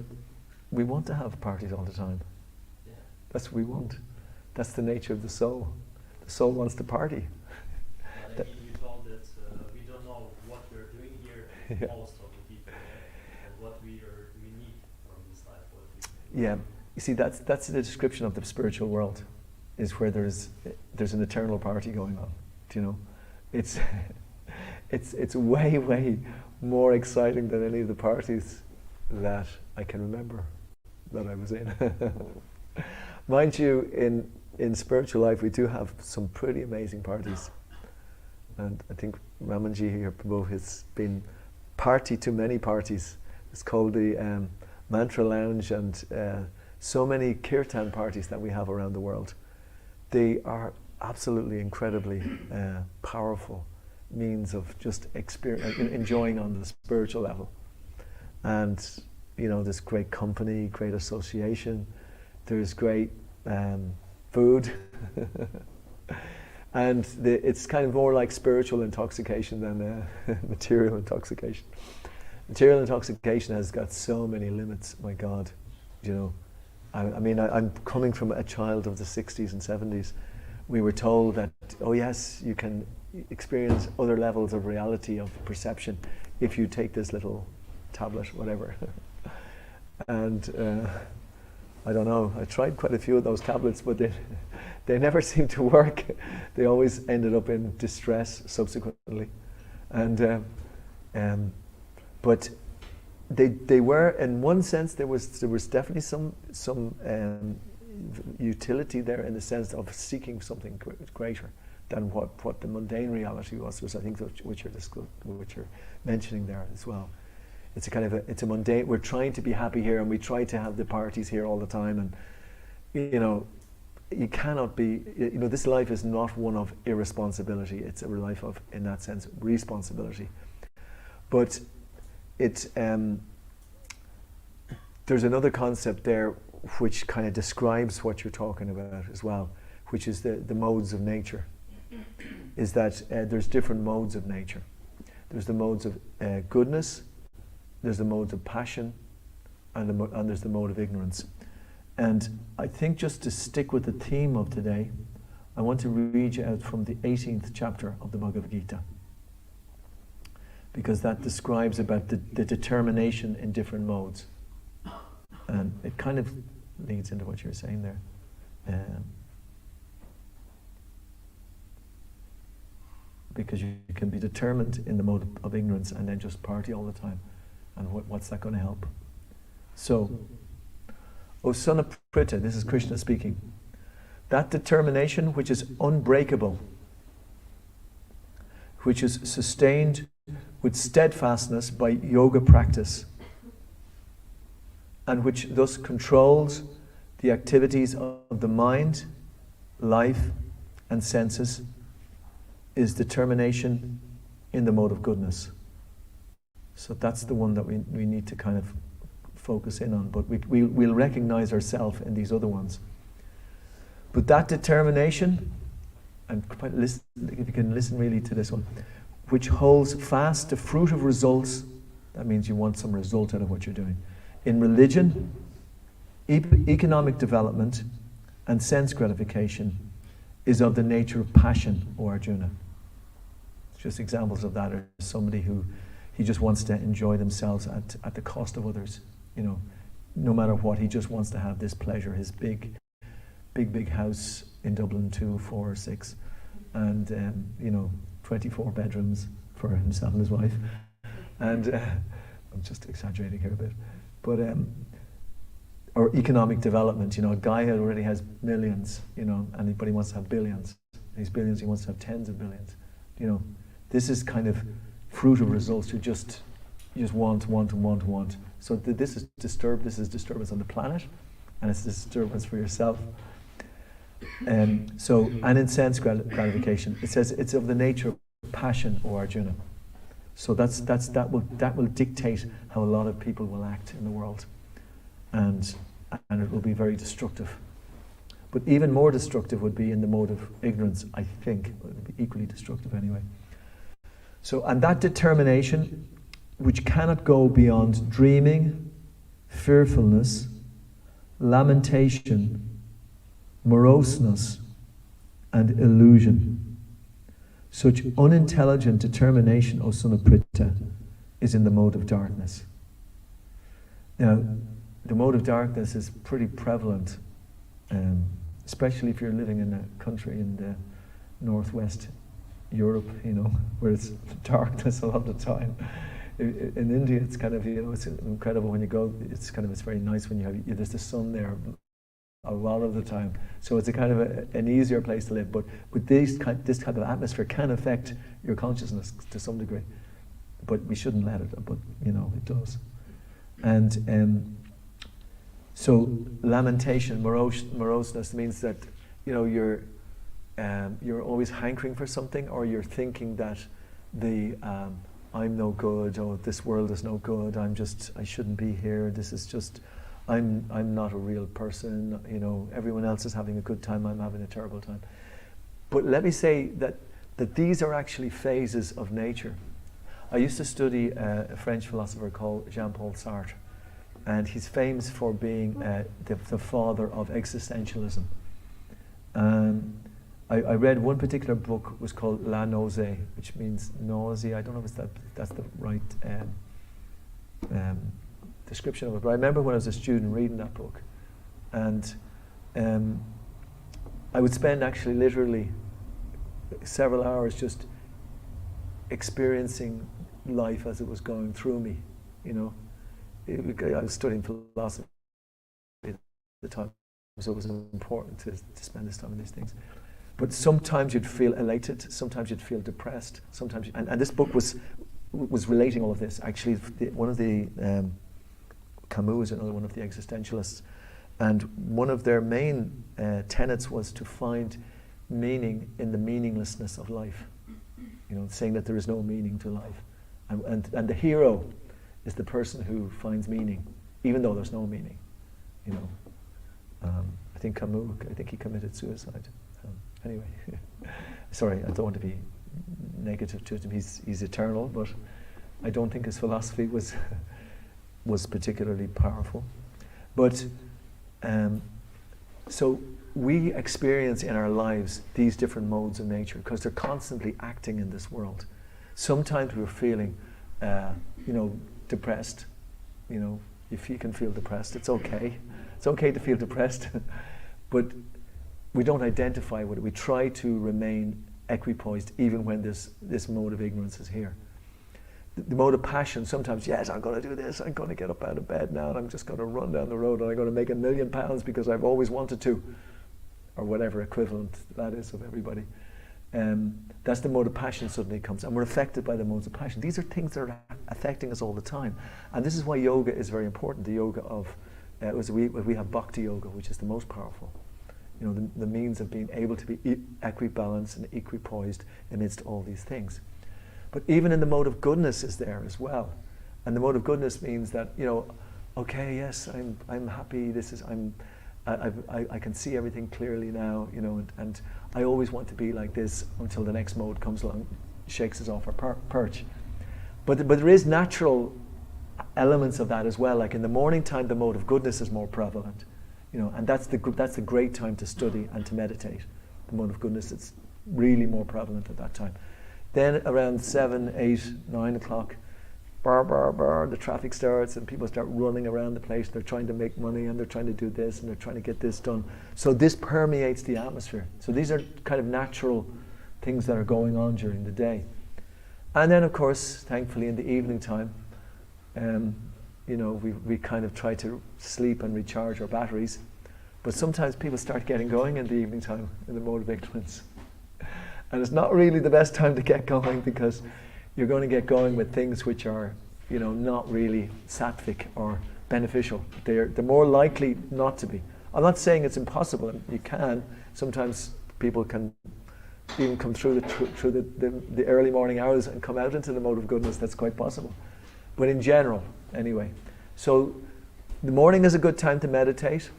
we want to have parties all the time. Yeah. That's what we want. That's the nature of the soul. The soul wants to party. You told that we don't know what we're doing here, Yeah. most of the people, and what we need from this life. Yeah, you see, that's the description of the spiritual world, is where there's an eternal party going on. Do you know? It's way more exciting than any of the parties that I can remember that I was in. Mind you, in spiritual life, we do have some pretty amazing parties. And I think Ramanji here, Prabhu, has been party to many parties. It's called the Mantra Lounge, and so many Kirtan parties that we have around the world. They are absolutely incredibly powerful means of just enjoying on the spiritual level. And there's great company, great association, there's great food, and it's kind of more like spiritual intoxication than material intoxication. Material intoxication has got so many limits, my God. I'm coming from a child of the 60s and 70s. We were told that, oh yes, you can experience other levels of reality, of perception, if you take this little tablet, whatever. And I don't know, I tried quite a few of those tablets, but they never seemed to work. They always ended up in distress subsequently. And but they were, in one sense, there was definitely some utility there, in the sense of seeking something greater than what the mundane reality was I think which you're mentioning there as well. It's a kind of it's a mundane. We're trying to be happy here, and we try to have the parties here all the time, and you cannot be. This life is not one of irresponsibility. It's a life of, in that sense, responsibility. But there's another concept there which kind of describes what you're talking about as well, which is the modes of nature. Is that there's different modes of nature. There's the modes of goodness, there's the modes of passion, and there's the mode of ignorance. And I think, just to stick with the theme of today, I want to read you out from the 18th chapter of the Bhagavad Gita, because that describes about the determination in different modes. And it kind of leads into what you're saying there. Because you can be determined in the mode of ignorance and then just party all the time. And what's that going to help? So, O son of Pritha, this is Krishna speaking, that determination which is unbreakable, which is sustained with steadfastness by yoga practice, and which thus controls the activities of the mind, life, and senses, is determination in the mode of goodness. So that's the one that we need to kind of focus in on, but we'll recognize ourselves in these other ones. But that determination, and listen, if you can listen really to this one, which holds fast the fruit of results, that means you want some result out of what you're doing, in religion, economic development, and sense gratification, is of the nature of passion, O Arjuna. Just examples of that are somebody who he just wants to enjoy themselves at the cost of others. You know, no matter what, he just wants to have this pleasure, his big house in Dublin, 2, 4, 6, and 24 bedrooms for himself and his wife. And I'm just exaggerating here a bit, but or economic development. You know, a guy who already has millions, but he wants to have billions. These billions, he wants to have tens of billions. You know, this is kind of fruit of results. You just want. So this is disturbance on the planet, and it's disturbance for yourself. And in sense gratification, it says it's of the nature of passion, O Arjuna. So that will dictate how a lot of people will act in the world, and it will be very destructive. But even more destructive would be in the mode of ignorance, I think. It would be equally destructive anyway. So, and that determination, which cannot go beyond dreaming, fearfulness, lamentation, moroseness, and illusion. Such unintelligent determination, O son of Pritha, is in the mode of darkness. Now, the mode of darkness is pretty prevalent, especially if you're living in a country in the northwest Europe, where it's darkness a lot of the time. In India, it's kind of, it's incredible when you go. It's very nice when there's the sun there a lot of the time. So it's a kind of an easier place to live. But this type of atmosphere can affect your consciousness to some degree. But we shouldn't let it. But it does. And so lamentation, moroseness means that you're always hankering for something, or you're thinking that I'm no good, or this world is no good, I shouldn't be here, this is just, I'm not a real person, everyone else is having a good time, I'm having a terrible time. But let me say that these are actually phases of nature. I used to study a French philosopher called Jean-Paul Sartre, and he's famous for being the father of existentialism. I read one particular book, was called La Nausée, which means nausea. I don't know if that's the right description of it, but I remember when I was a student reading that book, and I would spend actually literally several hours just experiencing life as it was going through me. I was studying philosophy at the time, so it was important to spend this time on these things. But sometimes you'd feel elated, sometimes you'd feel depressed, and this book was relating all of this. Actually, one of the Camus is another one of the existentialists, and one of their main tenets was to find meaning in the meaninglessness of life. Saying that there is no meaning to life, and the hero is the person who finds meaning, even though there's no meaning. I think Camus, he committed suicide. Anyway, sorry, I don't want to be negative to him. He's eternal, but I don't think his philosophy was particularly powerful. But so we experience in our lives these different modes of nature because they're constantly acting in this world. Sometimes we're feeling, depressed. If you can feel depressed, it's okay. It's okay to feel depressed, but we don't identify with it. We try to remain equipoised even when this mode of ignorance is here. The mode of passion, sometimes, yes, I'm going to do this, I'm going to get up out of bed now and I'm just going to run down the road and I'm going to make £1 million because I've always wanted to, or whatever equivalent that is of everybody. That's the mode of passion suddenly comes, and we're affected by the modes of passion. These are things that are affecting us all the time, and this is why yoga is very important. The yoga of, we have bhakti yoga, which is the most powerful. You know, the means of being able to be equibalanced and equipoised amidst all these things. But even in the mode of goodness is there as well, and the mode of goodness means that, you know, okay, yes, I'm happy. I can see everything clearly now, you know, and I always want to be like this until the next mode comes along, shakes us off our perch. But there is natural elements of that as well. Like in the morning time, the mode of goodness is more prevalent, you know, and that's a great time to study and to meditate. The mode of goodness is really more prevalent at that time. Then around 7, 8, 9 o'clock, the traffic starts and people start running around the place. They're trying to make money and they're trying to do this and they're trying to get this done. So this permeates the atmosphere. So these are kind of natural things that are going on during the day. And then of course, thankfully in the evening time, you know, we kind of try to sleep and recharge our batteries. But sometimes people start getting going in the evening time in the mode of ignorance. And it's not really the best time to get going because you're going to get going with things which are, you know, not really sattvic or beneficial. They're more likely not to be. I'm not saying it's impossible. You can. Sometimes people can even come through the early morning hours and come out into the mode of goodness. That's quite possible. But in general, anyway. So the morning is a good time to meditate.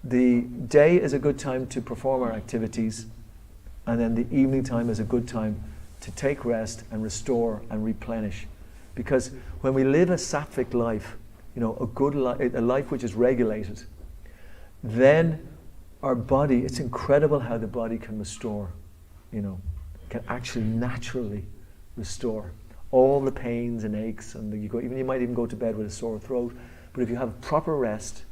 The day is a good time to perform our activities. And then the evening time is a good time to take rest and restore and replenish. Because when we live a sattvic life, you know, a life which is regulated, then our body, it's incredible how the body can restore, you know, can actually naturally restore all the pains and aches, and you might even go to bed with a sore throat. But if you have proper rest,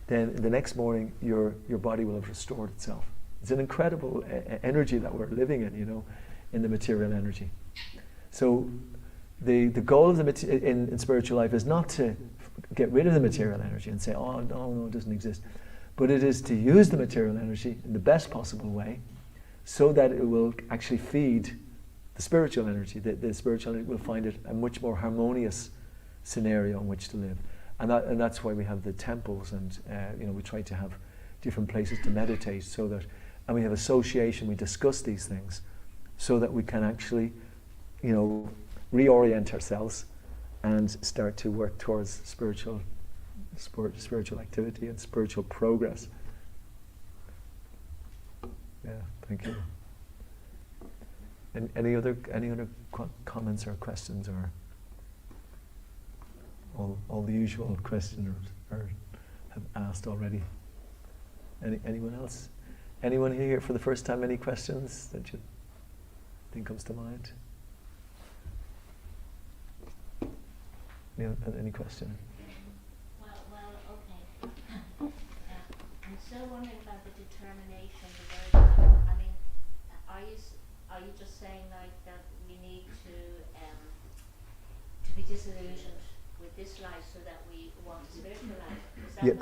then the next morning your body will have restored itself. It's an incredible energy that we're living in, you know, in the material energy. So the goal of in spiritual life is not to get rid of the material energy and say, oh, no, it doesn't exist. But it is to use the material energy in the best possible way so that it will actually feed the spiritual energy. The spiritual energy will find it a much more harmonious scenario in which to live. And that's why we have the temples and, you know, we try to have different places to meditate so that, and we have association, we discuss these things so that we can actually, you know, reorient ourselves and start to work towards spiritual activity and spiritual progress. Yeah, thank you. And any other comments or questions, or all the usual questions are have asked already? Anyone else? Anyone here for the first time? Any questions that you think comes to mind? Any question? Well, okay. I'm still wondering about the determination, the word. I mean, are you just saying like that we need to be disillusioned with this life so that we want a spiritual life? Yeah,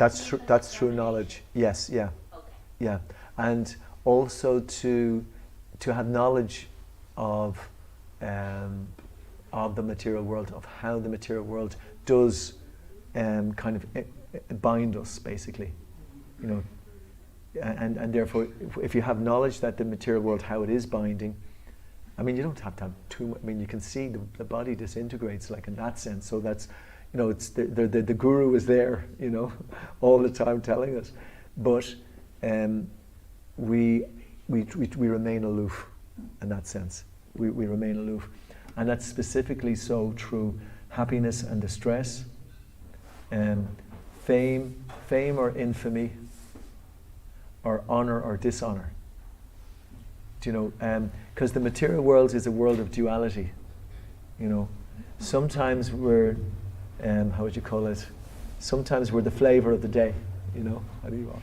that's true knowledge. Yes, yeah. Okay. Yeah, and also to have knowledge of the material world, of how the material world does kind of bind us, basically, you know, and therefore, if you have knowledge that the material world, how it is binding, I mean, you don't have to have too much. I mean, you can see the body disintegrates, like in that sense. So that's, you know, it's the guru is there, you know, all the time telling us, but we remain aloof in that sense. We remain aloof, and that's specifically so through happiness and distress, fame or infamy, or honor or dishonor. Do you know? Because the material world is a world of duality. You know, sometimes we're, how would you call it? Sometimes we're the flavor of the day. you know, how do you walk?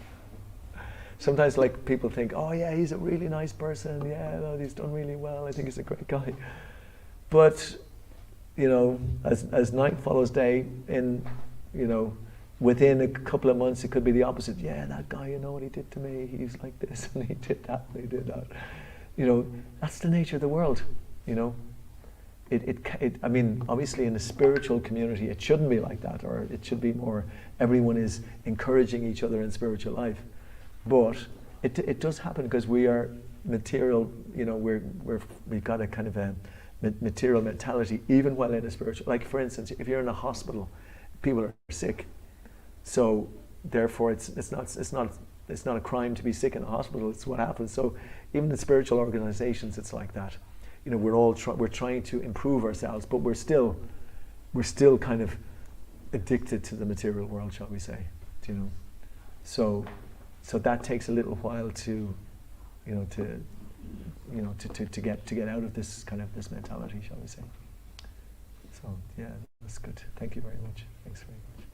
Sometimes like people think, oh yeah, he's a really nice person, yeah, no, he's done really well, I think he's a great guy. But, you know, as night follows day, you know, within a couple of months it could be the opposite. Yeah, that guy, you know what he did to me, he's like this and he did that and he did that. You know, that's the nature of the world, you know. I mean, obviously in a spiritual community it shouldn't be like that, or it should be more, everyone is encouraging each other in spiritual life. But it does happen because we are material, you know, we've got a kind of a material mentality even while in a spiritual, like for instance, if you're in a hospital, people are sick. So therefore it's not a crime to be sick in a hospital, it's what happens. So even in spiritual organizations it's like that. You know, we're trying to improve ourselves, but we're still kind of addicted to the material world, shall we say? You know, so that takes a little while to get out of this kind of this mentality, shall we say? So yeah, that's good. Thank you very much. Thanks very much.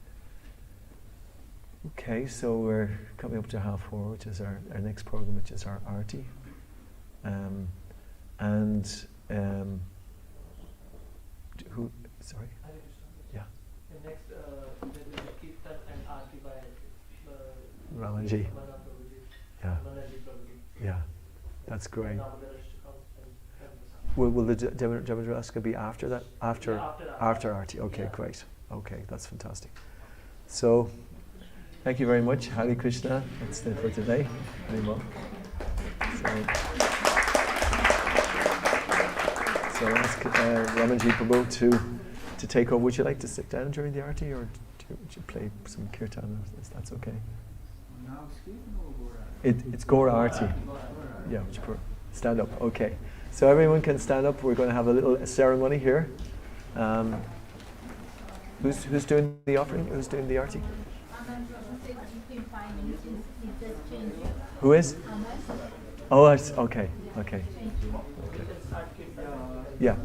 Okay, so we're coming up to 4:30, which is our next program, which is our Aarti. Who? Sorry. Yeah. The next, there will be Kirtan and Aarti by Ramaji. Yeah. Yeah. That's great. Will the Damodarastakam be after that? After Aarti. Okay, great. Okay, that's fantastic. So, thank you very much. Hare Krishna. That's it for today. So I'll ask Ramaji Prabhu to take over. Would you like to sit down during the Aarti, or would you play some Kirtan? If that's okay. It's Gora Aarti. Yeah, would you stand up? Okay. So everyone can stand up. We're going to have a little ceremony here. Who's doing the offering? Who's doing the Aarti? Who is? Oh, okay. Okay. Yeah.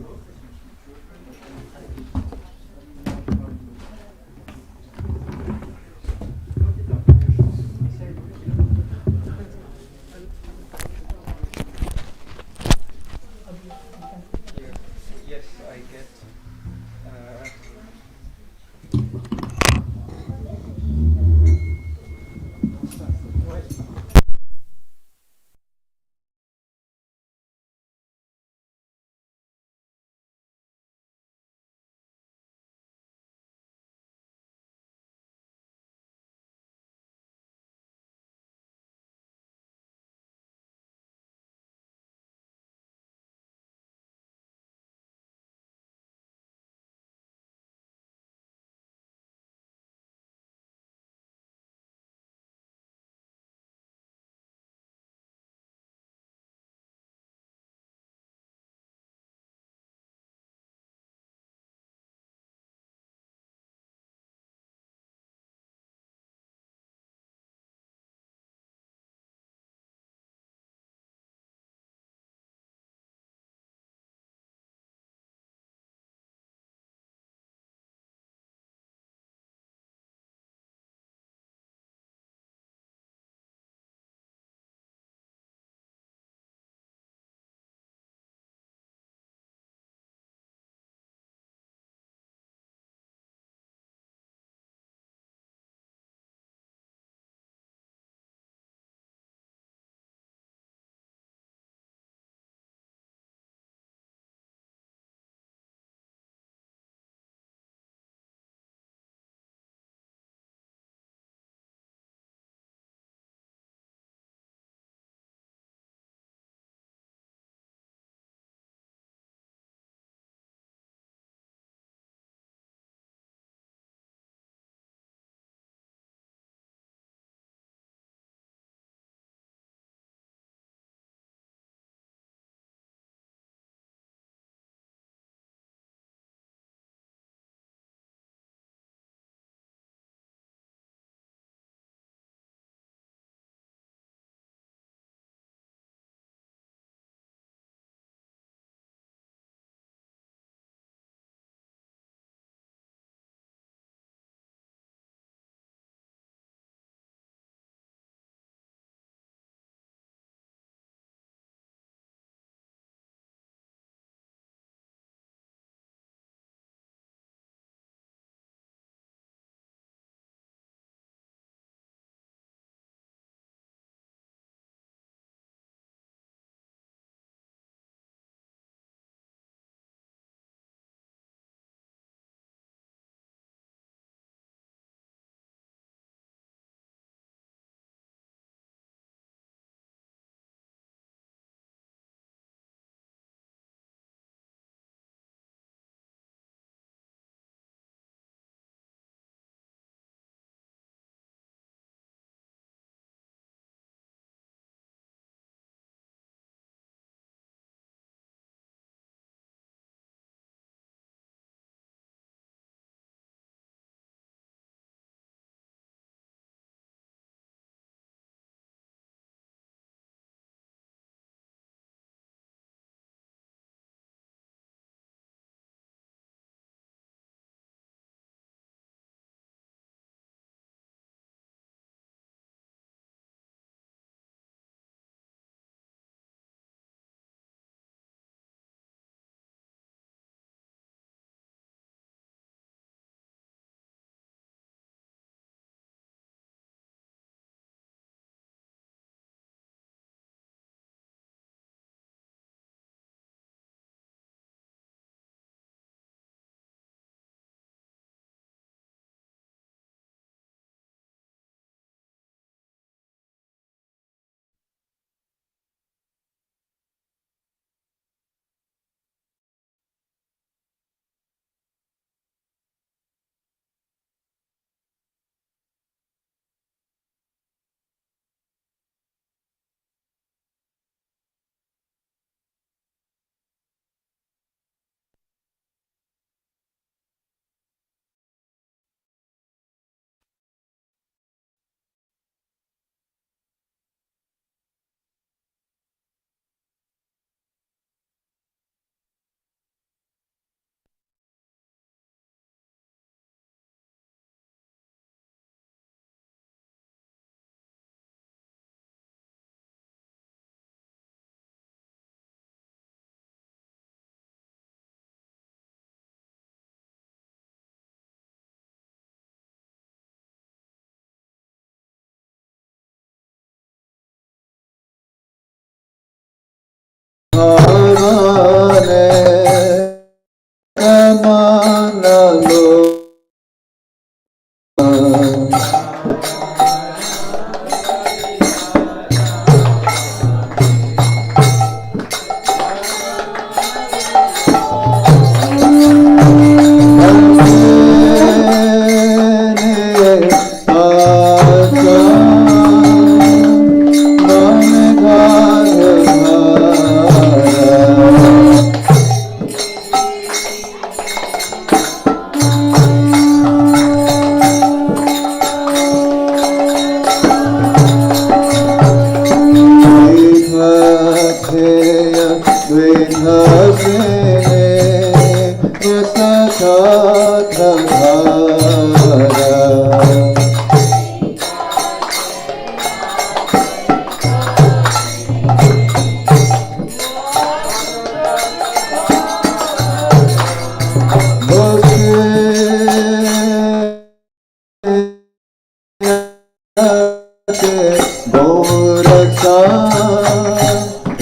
Gauraka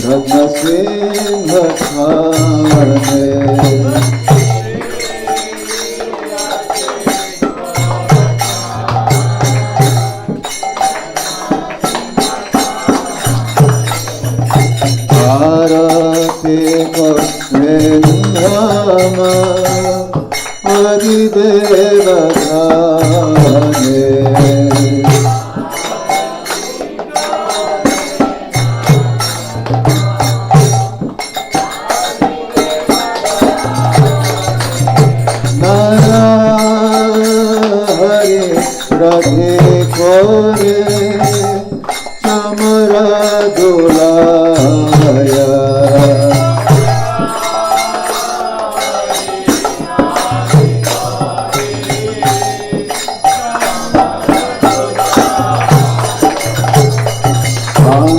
Ratna Singha Khane Aarti Govinda Adideva Khane Radhe Kore Chamara Dolaya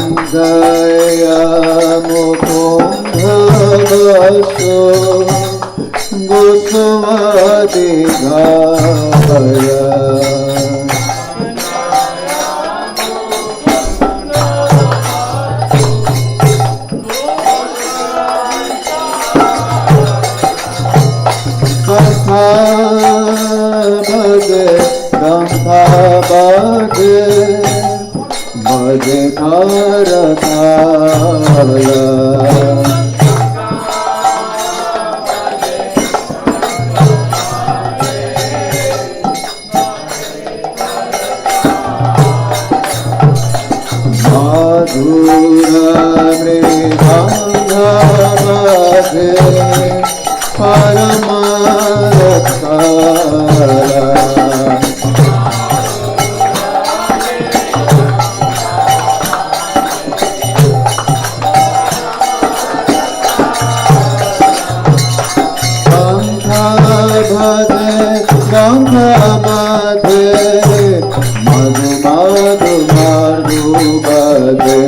Angaya Mukundha Vaso Goswati Gaya Bhage Gambha Bhage Bhage Karatala Madhura Mridanga Bhage Paramarasala Ganga Bhade Ganga Bhade Madhu Madhu Madhu Bhade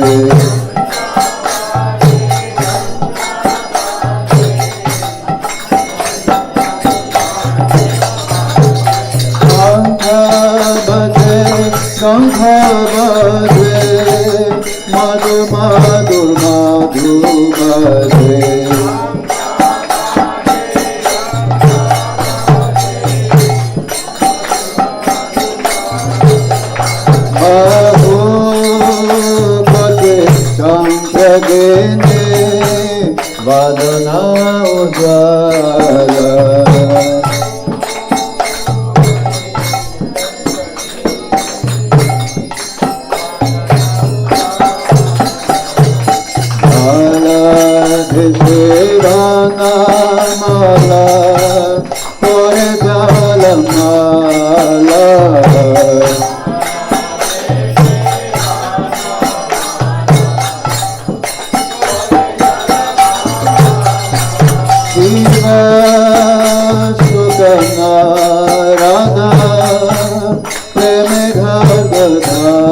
Ganga Bhade Madhu Madhu Madhu Bhade Bahu Kote Champragene Vadana Ujala Shivana Mala Kore Jala Mala Shiva Sugana Radha Preme Gadada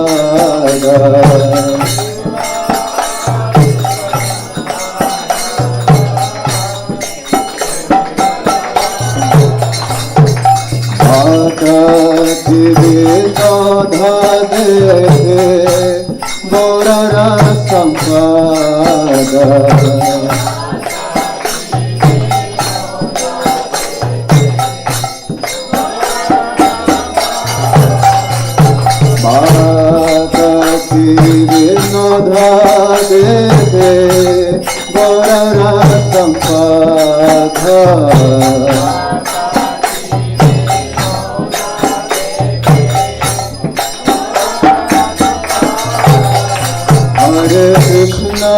Hare Krishna,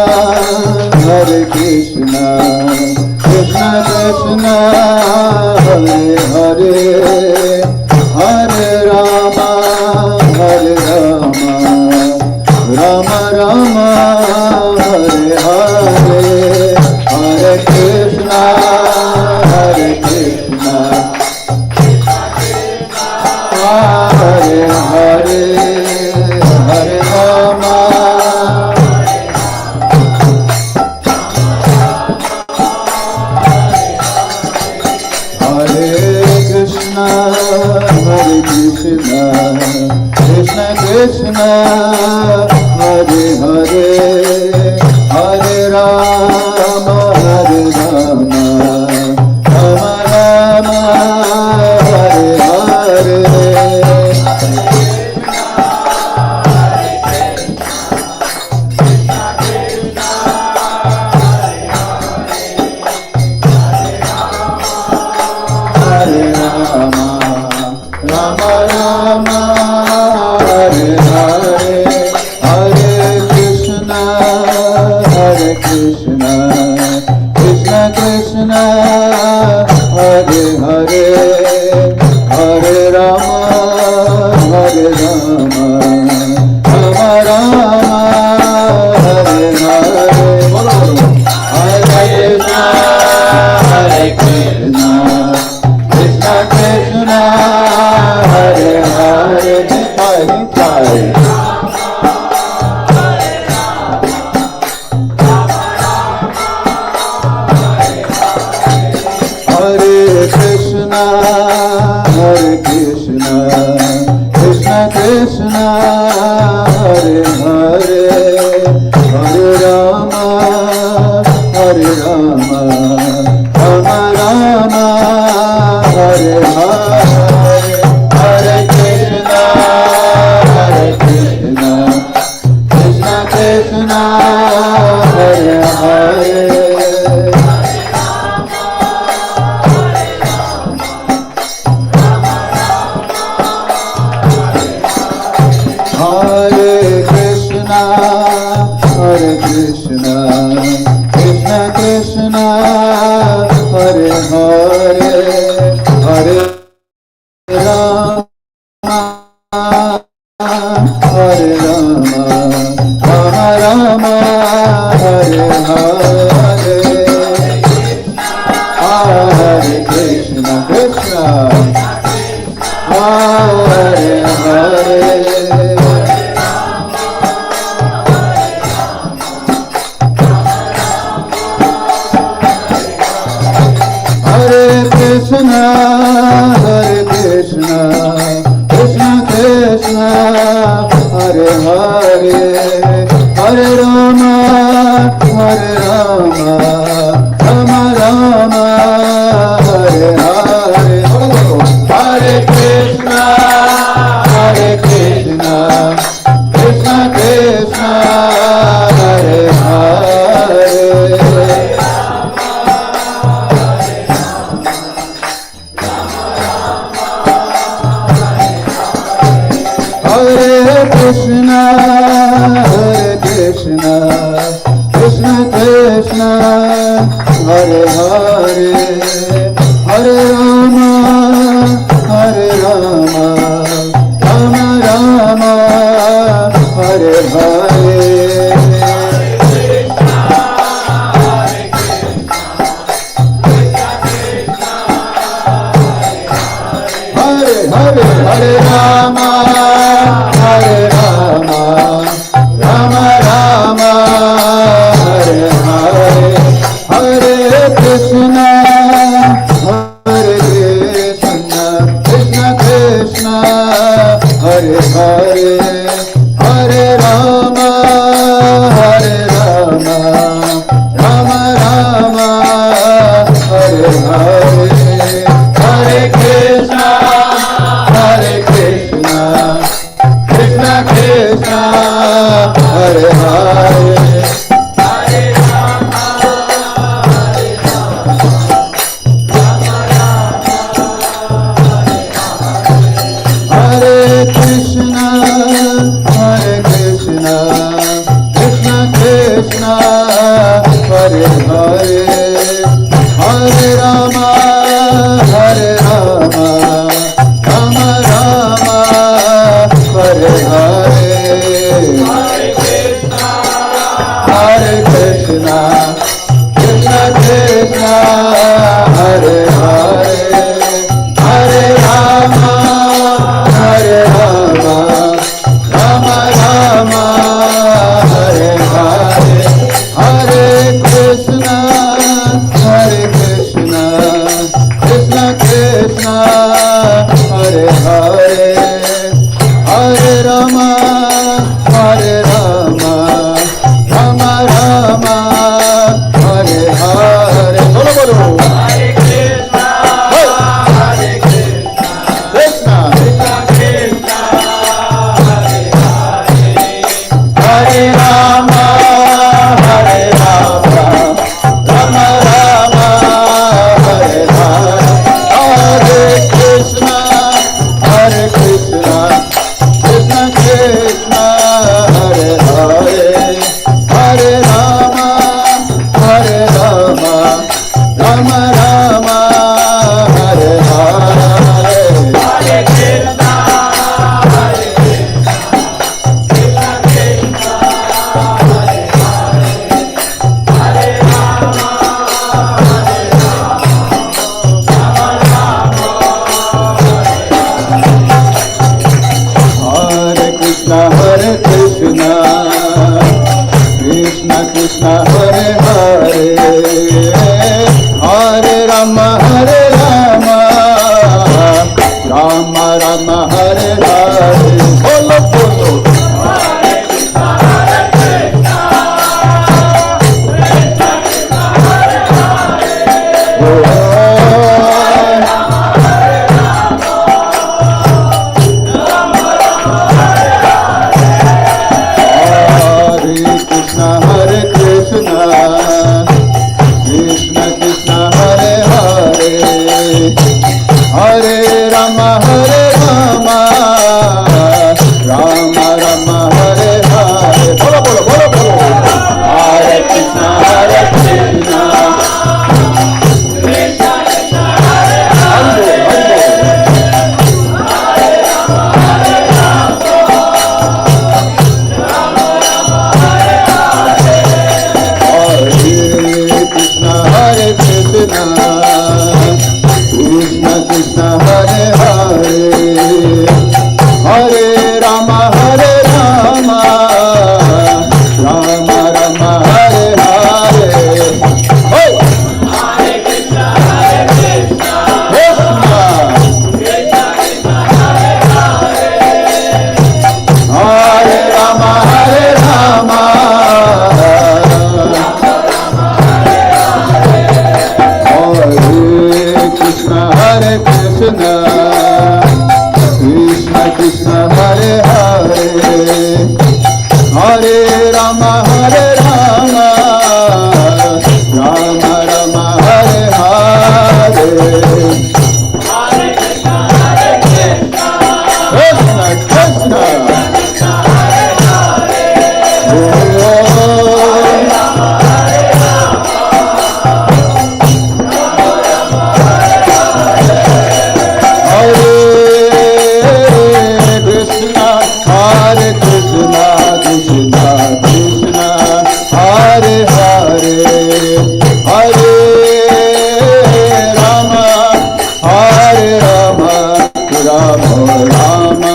Hare Krishna, Krishna Krishna, Hare Hare, Hare Rama, Hare Rama, Rama Rama, Hare Hare, Hare Krishna, Hare Krishna, Hare Hare, Hare Rama. Krishna, Krishna Hare Hare, Hare Rama, Hare Rama, Rama Rama, Hare Hare. Hare Rama, Rama Rama, Hare Hare, Hare Krishna, Hare Krishna, Krishna Krishna, Hare Hare, Hare Rama, Hare Rama, Rama Rama, Hare Hare. Hare Krishna, Hare Krishna, Krishna Krishna, Hare Hare. Hare Krishna, Hare Krishna, Krishna Krishna, Hare Hare, Hare Rama, Hare Rama, Rama Rama, Hare Hare. Hare Krishna, Hare Krishna, Krishna Krishna, Hare Hare. Hare Krishna, Hare Krishna, Krishna Krishna, Hare Hare, Hare Rama, Hare Rama, Rama Rama, Hare Hare. Hare Krishna, Krishna, Hare Hare. Hare Krishna, Hare Krishna, Krishna Krishna, Hare Hare, Hare Rama, Hare Rama, Rama Rama, Hare Hare. Hare Krishna, Hare Krishna, Krishna Krishna, Hare Hare. Hare Krishna, Hare Krishna, Krishna Krishna, Hare Hare, Hare Rama, Hare Rama, Rama Rama, Hare Hare. Hare Hare, Hare Rama, Hare Rama, Rama Rama, Hare Hare. Hare Krishna, Hare Krishna, Krishna Krishna, Hare Hare, Hare Rama, Hare Rama, Rama Rama, Hare Hare. Hare Krishna, Hare Krishna, Krishna Krishna, Hare Hare. Hare Rama, Hare Rama, Hare Krishna, Hare Krishna, Krishna Krishna, Hare Hare. Hare Rama, Hare Rama, Rama Rama, Hare Hare. Hare Krishna, Krishna, Krishna Krishna Hare Hare, Hare Rama Hare Rama, Rama Rama Hare Hare. Bolo bolo. Hare Krishna Hare Krishna, Krishna Krishna Hare Hare, Hare Krishna, Krishna Krishna Hare Hare, Hare Rama Hare Rama, Rama Rama Hare Hare. Bolo bolo bolo bolo. Hare Krishna Hare Krishna, Krishna Krishna Hare Hare, Hare Rama Hare Rama, Rama Rama Hare Hare. Hare Krishna Hare Krishna, Krishna Krishna Hare Hare, Hare Rama Hare Rama, Rama Rama Hare Hare. Hey! Hare Krishna Hare Krishna, Krishna Krishna Hare Hare, Hare Rama Hare Rama, Krishna Hare Krishna, Krishna Krishna Hare Hare, Hare Rama Hare Rama, Rama Rama Hare Hare. Hare Krishna Hare Krishna, Krishna Krishna Hare Hare, Hare Krishna, Krishna Krishna Hare Hare, Hare Rama, Hare Rama, Rama Rama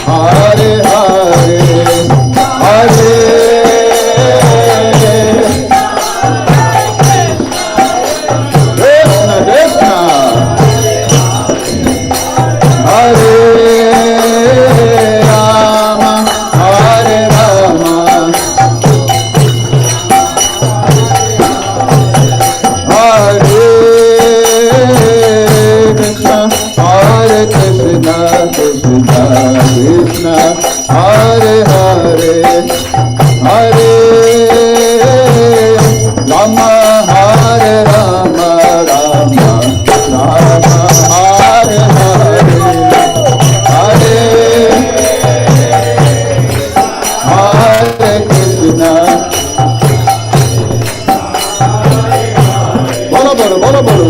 Hare Hare, Hare Krishna Krishna Hare Rama, Hare Rama, Hare Krishna, Hare Krishna, Krishna Krishna Hare Hare, Hare Rama, Hare Rama, Rama Rama Hare Hare, Hare Krishna. Bolo bolo bolo bolo.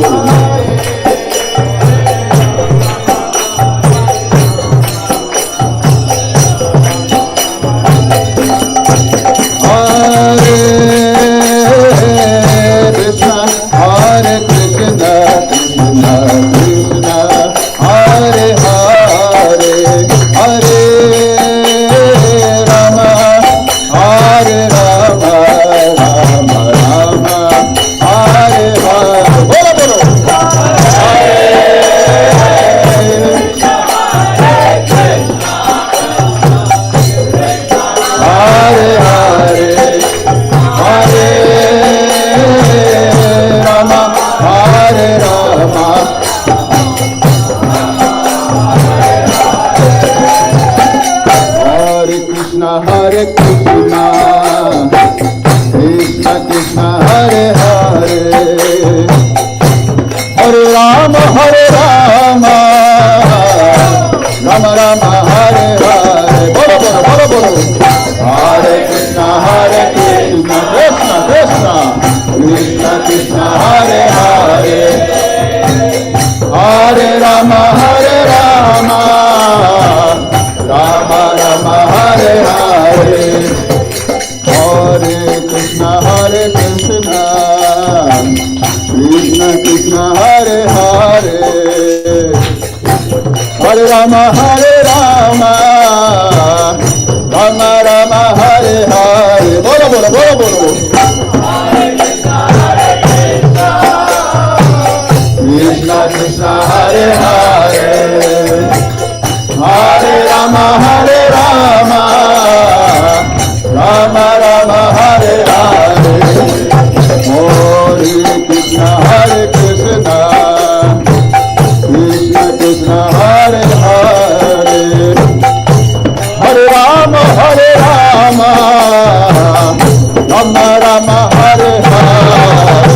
Hare Krishna, Hare Krishna, Krishna Krishna Hare Hare, Hare Rama, Hare Rama, Rama Rama Hare Hare. Bolo bolo. Hare Krishna, Hare Krishna, Hare Hare, Hare Rama, Hare Rama. Hare Krishna, Hare Krishna, Krishna Krishna Hare Hare, Hare Rama, Hare Rama, Rama Rama Hare Hare. Bolo bolo bolo bolo. Hare Krishna, Hare Krishna, Krishna Krishna, Krishna Krishna Hare Hare, Hare Rama, Hare Rama, Rama Rama Hare Hare, Hare Krishna, Hare Krishna, Krishna Krishna Hare Hare, Hare Rama, Hare Rama, Rama Rama Hare Hare. Bolo, bolo, bolo, bolo. Krishna Krishna Hare Hare. Hare Rama Hare Rama. Rama Rama Hare Hare. Hare Krishna Hare Krishna. Krishna Krishna Hare Hare. Hare Rama Hare Rama. Rama Rama Hare Hare.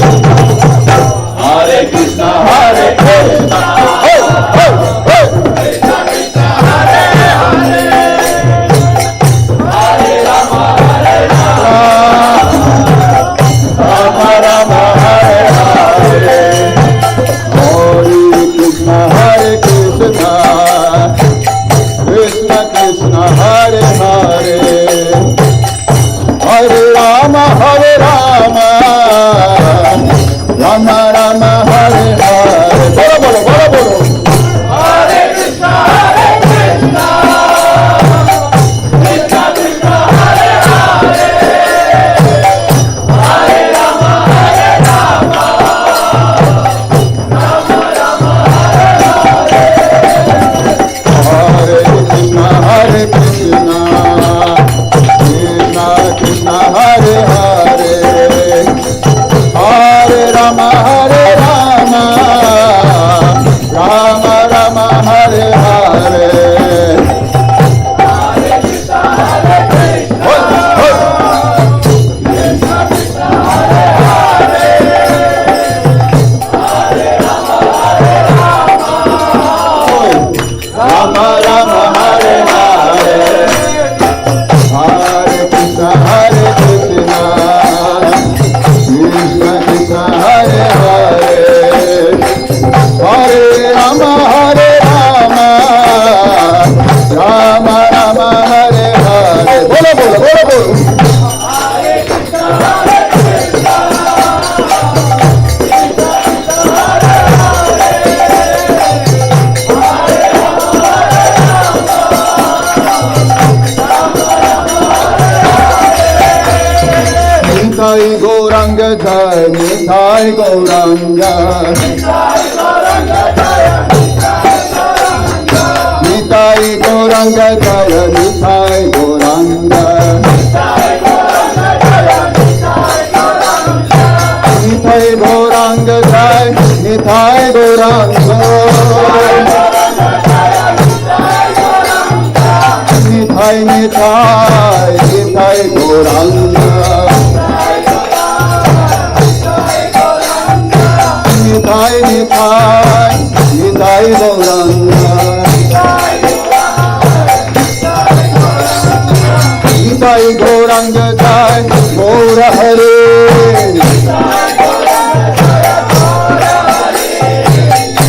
Hare Krishna Hare Krishna. Hey, hey, hey. Krishna Krishna Hare Hare. Hare Rama Hare Rama. Rama Rama Hare Hare. Hare Krishna Hare Krishna. Krishna Krishna Hare Hare. Hare Rama Hare Rama. Rama Rama Hare Hare. Bolo, bolo, bolo, bolo. Hare Krishna Hare Krishna. Krishna Krishna Hare Hare. Hare Rama Hare Rama. Rama Rama Hare Hare. Hare Krishna Hare Krishna. Krishna Krishna Hare Hare. Hare Rama Hare Rama. Rama Rama Hare Hare. Hare Krishna Hare Krishna. Krishna Krishna Hare Hare. Hare Rama Hare Rama. Rama Rama Hare Hare. Hare Krishna Hare Krishna. Krishna Krishna Hare Hare. Hare Rama Hare Rama. Rama Rama Hare Hare. Bolo, bolo, bolo, bolo. Hare Krishna Hare Krishna. Krishna Krishna Hare Hare. Hare Rama Hare Rama. Rama Rama Hare Hare. Nitai Gauranga Jai, Nitai Gauranga. Nitai Gauranga Jaya, Nitai Gauranga Jaya, Nitai Gauranga. Nitai Gauranga Jai, Nitai Gauranga. Nitai Nitai, Nitai Gauranga. Nitai Nitai, Nitai Gauranga. Nitai Gauranga Jai, Gaura Hare.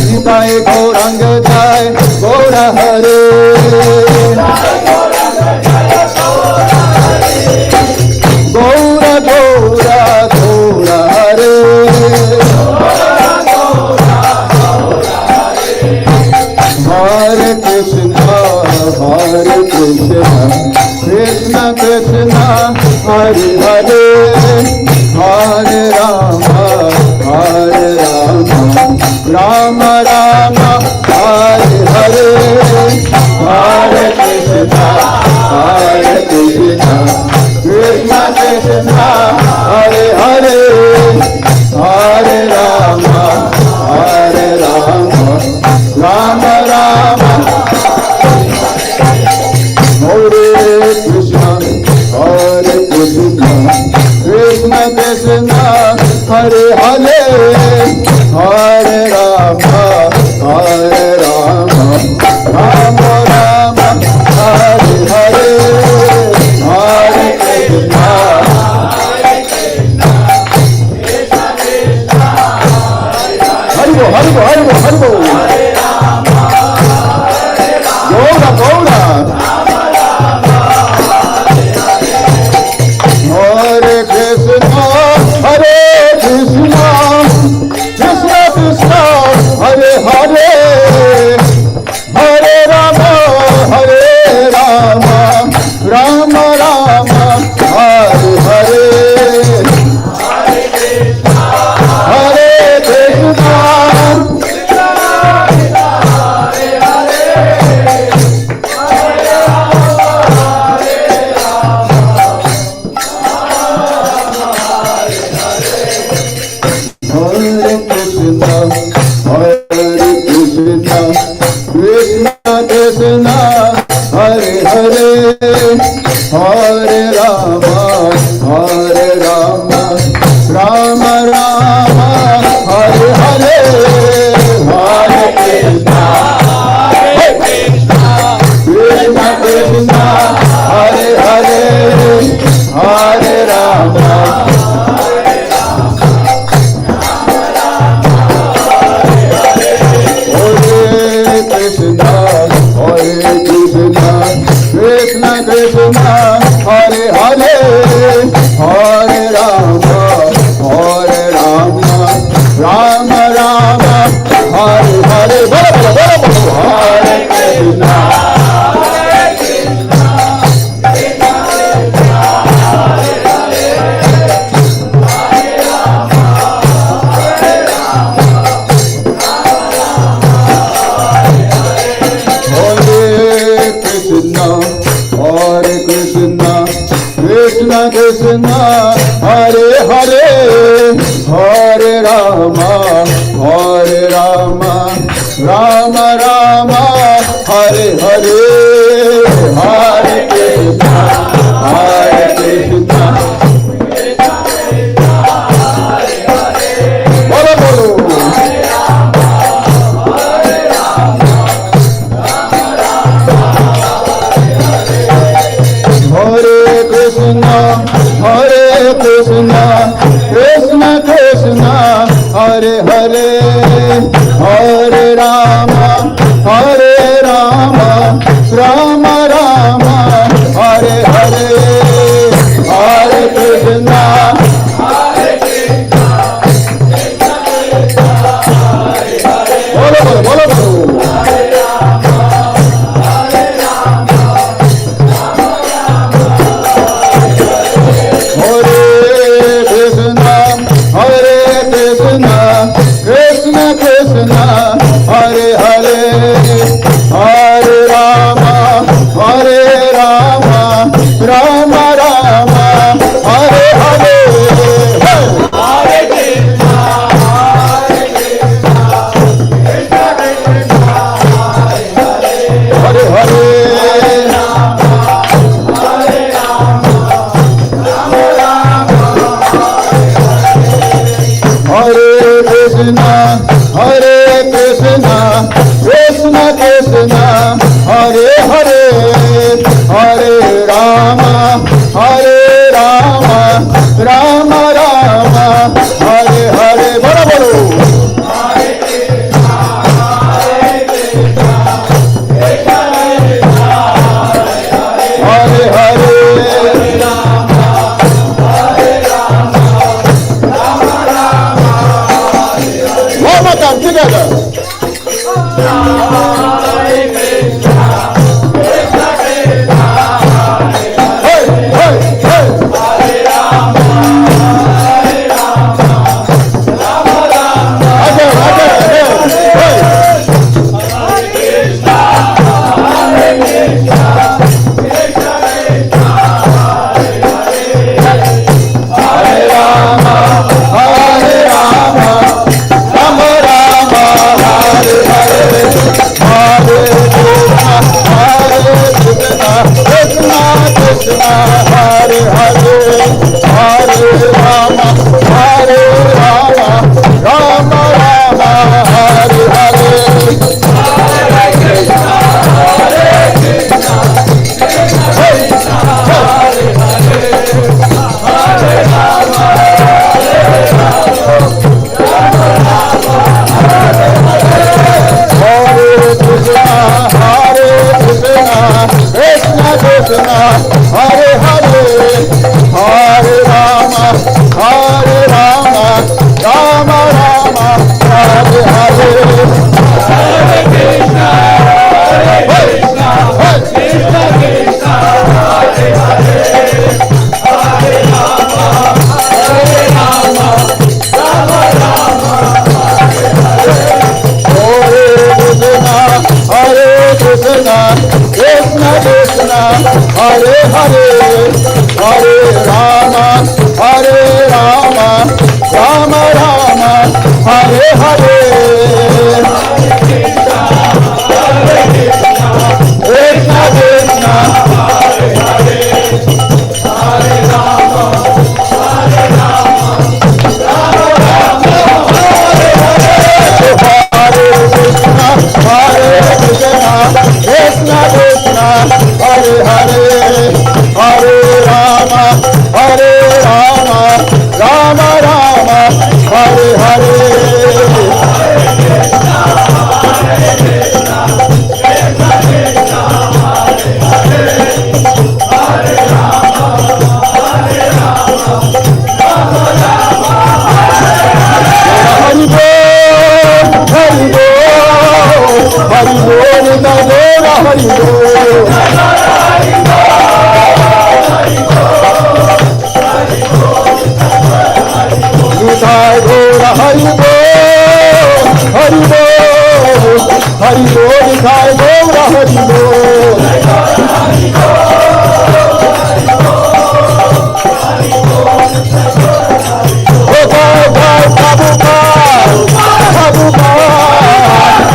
Nitai Gauranga Jai, Gaura Hare. Gaura Gaura Gaura Hare. Hare Krishna, Hare Krishna, Krishna Krishna, Hare Hare, Hare Rama, Hare Rama, Rama Rama, Hare Hare, Hare Krishna, Hare Krishna, Krishna Krishna, Hare Hare, Hare Rama, Hare Rama, Rama Rama. Hare Krishna, Hare Krishna, Krishna Krishna, Hare Hare, Hare Rama, Hare Rama, Rama Rama, Hare Hare, Hare Krishna, Hare Rama, Hare Rama, Rama Rama, Hare Hare, Hare Krishna, Krishna Krishna, Hare Hare, Hare Rama, Hare Krishna, Hare Krishna, Krishna Krishna, Hare Hare, Hare Rama, Hare Rama, Rama Rama, Hare Hare, Hare Krishna. Krishna Krishna, Hare Hare, Hare Rama, Hare Rama, Rama Rama, Hare Hare, Hare Krishna, Hare Krishna. Bolo bolo. Hare Krishna, Krishna Krishna, Hare Hare, Hare Rama, Hare Rama, Rama Rama, Hare Hare, Hare Krishna, Hare Krishna, Krishna Krishna, Hare Hare. Bolo bolo bolo bolo. Krishna Krishna, Hare Hare, Hare Rama, Hare Rama, Rama Rama, Hare Hare, Hare Krishna, Hare Krishna, Krishna Krishna, Hare Hare, Hare Rama, Hare Rama, Rama Rama, Hare Krishna, Hare Krishna, Krishna Krishna, Hare Hare, Hare Rama, Hare Rama, Rama Rama, Hare Hare. Bolo bolo. Hare Krishna, Hare Krishna, Krishna Krishna, Hare Hare, Hare Rama, Hare Rama, Rama Rama. One more time together. Hare Krishna, Krishna Krishna, hey, hey, hey. Hare Rama, Hare Rama, Rama Rama. Again, hey. Hare Krishna, Hare Krishna, Krishna Krishna, Hare Hare, Hare Rama, Hare Rama, Rama Rama, Hare Hare, Hare Krishna, Hare Krishna, Krishna Krishna, Hare Hare, Hare Rama, Hare Rama, Rama Rama, Hare Hare, Hare Krishna, Hare Krishna, Krishna Krishna, Hare Hare, Hare Rama, Hare Rama, Rama Rama, Hare Hare, Hare Krishna, Hare Krishna, Krishna Krishna, Hare Hare, Hare Rama, Hare Rama, Rama Rama, Hare Hare, Hare Krishna, Hare Krishna, Krishna Krishna, Hare Hare, Hare Rama, Hare Rama, Rama Rama, Hare Hare, Hare Krishna, Hare Krishna, Krishna Krishna, Hare Hare, Hare Rama, Hare Rama, Rama Rama, Hare Hare, Hare Krishna, Hare Krishna, Krishna Krishna, Hare Hare, Hare Rama, Rama Rama, Hare Hare. Hari Bol, Gora Hari Bol. Nitai Gora Hari Bol, Hari Bol, Hari Bol, Nitai Gora Hari Bol.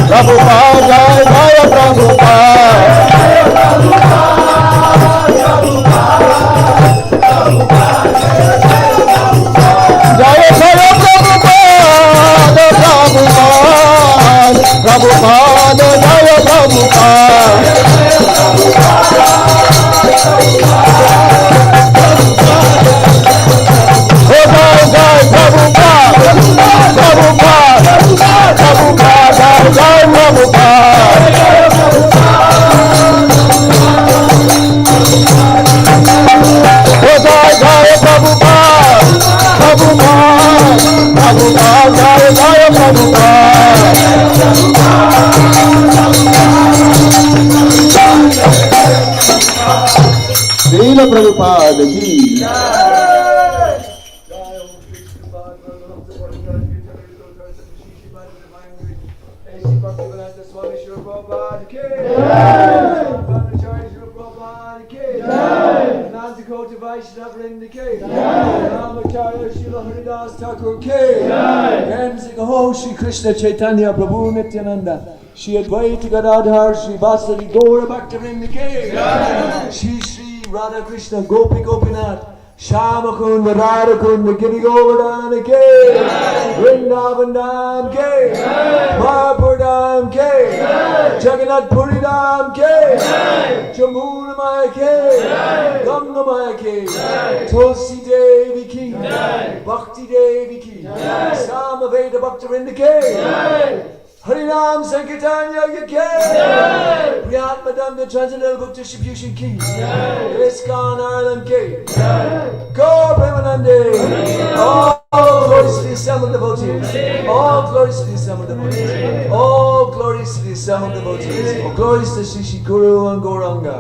Prabhupada, Jai Jai Prabhupada. Jai Jai Prabhupada, Prabhupada, Prabhupada, Jai Prabhupada. Jai Jai Prabhupada, Prabhupada, Prabhupada, Jai Prabhupada. Jai Jai Prabhupada, Prabhupada, Prabhupada, Jai Jai Prabhupada. Srila Prabhupada ki. Shri Krishna Chaitanya Prabhu Nityananda Shri Advaita Gadadhar Shri Vasari Gaura Bhaktivinoda Shri Shri Radha Krishna Gopi Gopinath Shama Kunda Radha Kunda Giri Govardhana Ke Vrindavan Dham Ke Mayapur Dham Ke Jagannath Puri Dham Ke Jamuna Maya Ke Ganga Maya Ke Tulsi Devi Ki Bhakti Devi Ki Samaveda Bhaktivinoda Ke Harinam Sankirtanya Yake Priyatma Dham the Transcendental Book Distribution Key ISKCON Ireland K Gaur Premanande All glories to the assembled devotees All glories to the assembled devotees All glories to the assembled devotees All glories to Sri Sri Guru and Gauranga.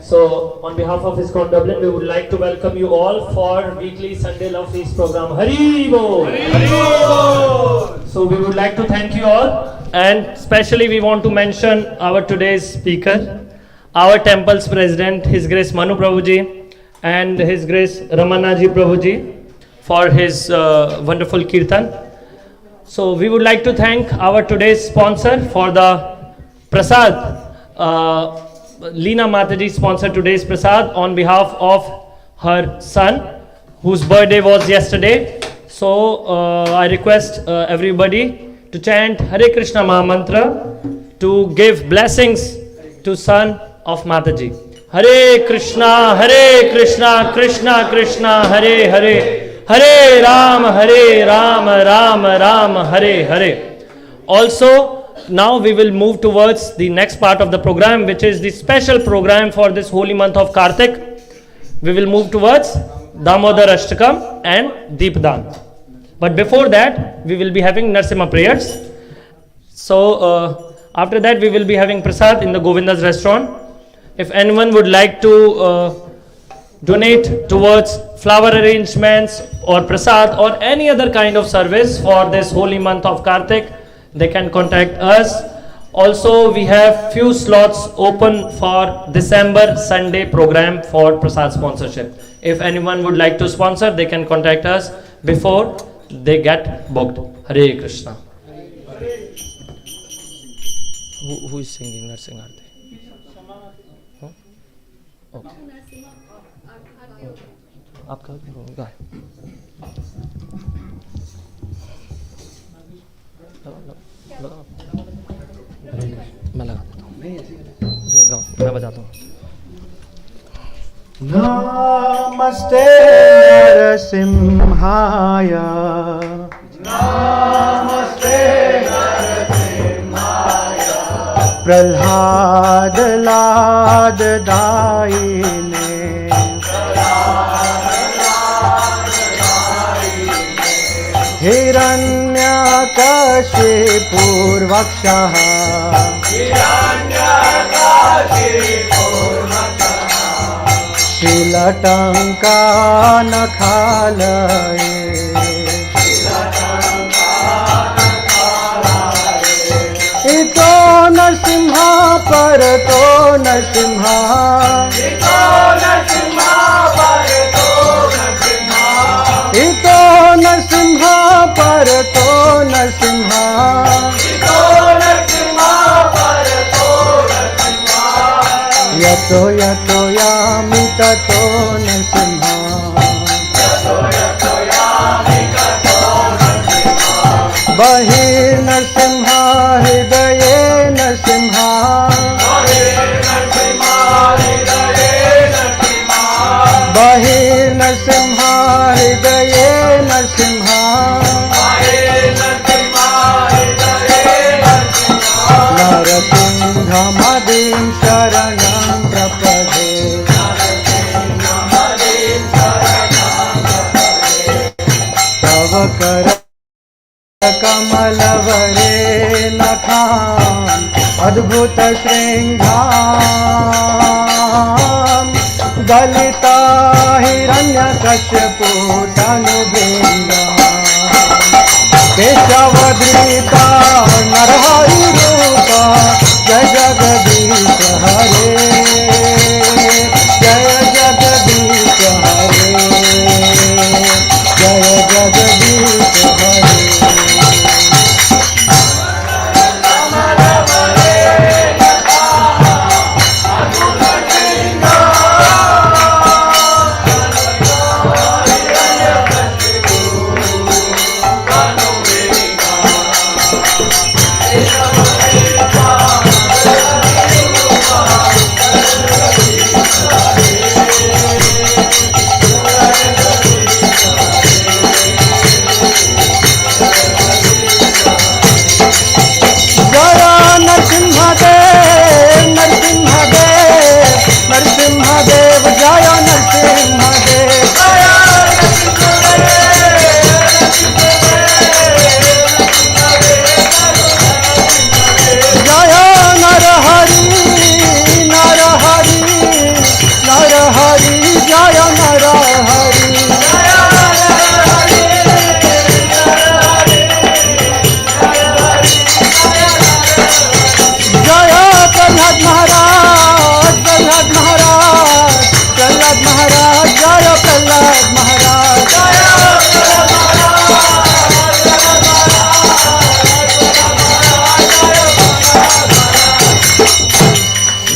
So, on behalf of ISKCON Dublin, we would like to welcome you all for weekly Sunday Love Feast program. Hari Bol! Hari Bol! So, we would like to thank you all, and especially we want to mention our today's speaker, our temple's president, His Grace Manu Prabhuji, and His Grace Ramanaji Prabhuji for his wonderful Kirtan. So, we would like to thank our today's sponsor for the Prashad. Leena Mataji sponsored today's Prasad on behalf of her son, whose birthday was yesterday. So I request everybody to chant Hare Krishna Maha Mantra to give blessings to son of Mataji. Hare Krishna, Krishna Krishna, Hare Hare, Hare Ram, Ram Ram, Hare Hare. Also, now we will move towards the next part of the program, which is the special program for this holy month of Kartik. We will move towards Damodarastakam and Deepdan. But before that, we will be having Narsimha prayers. So after that, we will be having Prasad in the Govinda's restaurant. If anyone would like to donate towards flower arrangements or Prasad or any other kind of service for this holy month of Kartik, they can contact us. Also, we have few slots open for December Sunday program for Prasad sponsorship. If anyone would like to sponsor, they can contact us before they get booked. Hare Krishna. Who is singing Nursing Aarti? Huh? Okay. आपका गाय मैं लगा देता हूँ, मैं बजाता हूँ। Namaste Narasimhaya, Namaste Narasimhaya, Pralhad Lad Daine, Hiranyakashipurvakshah, Shilatanka nakhalaye, ito Narsimha parato Narsimha, ito Narsimha parato Narsimha, ito Narsimha parato Narsimha, ito Narsimha parato Narsimha, yato yato yami tato Narsimha, yato yato yami tato Narsimha, bahir Narsimha hridaye Narsimha, bahir Narsimha hridaye Narsimha, bahir Narsimha hridaye Narsimha, bahir Narsimha hridaye Narsimha, Narasimhamadin sharanam prapade, Narasimhamadin sharanam prapade, tava kara कमलवरे नखाम अद्भुत श्रृंगाम दलिता हिरण्यकश्यपु तनुभृंगाम केशवधृता नरहरि रूपा जय जगदीश हरे, जय जगदीश हरे, जय जगदीश हरे।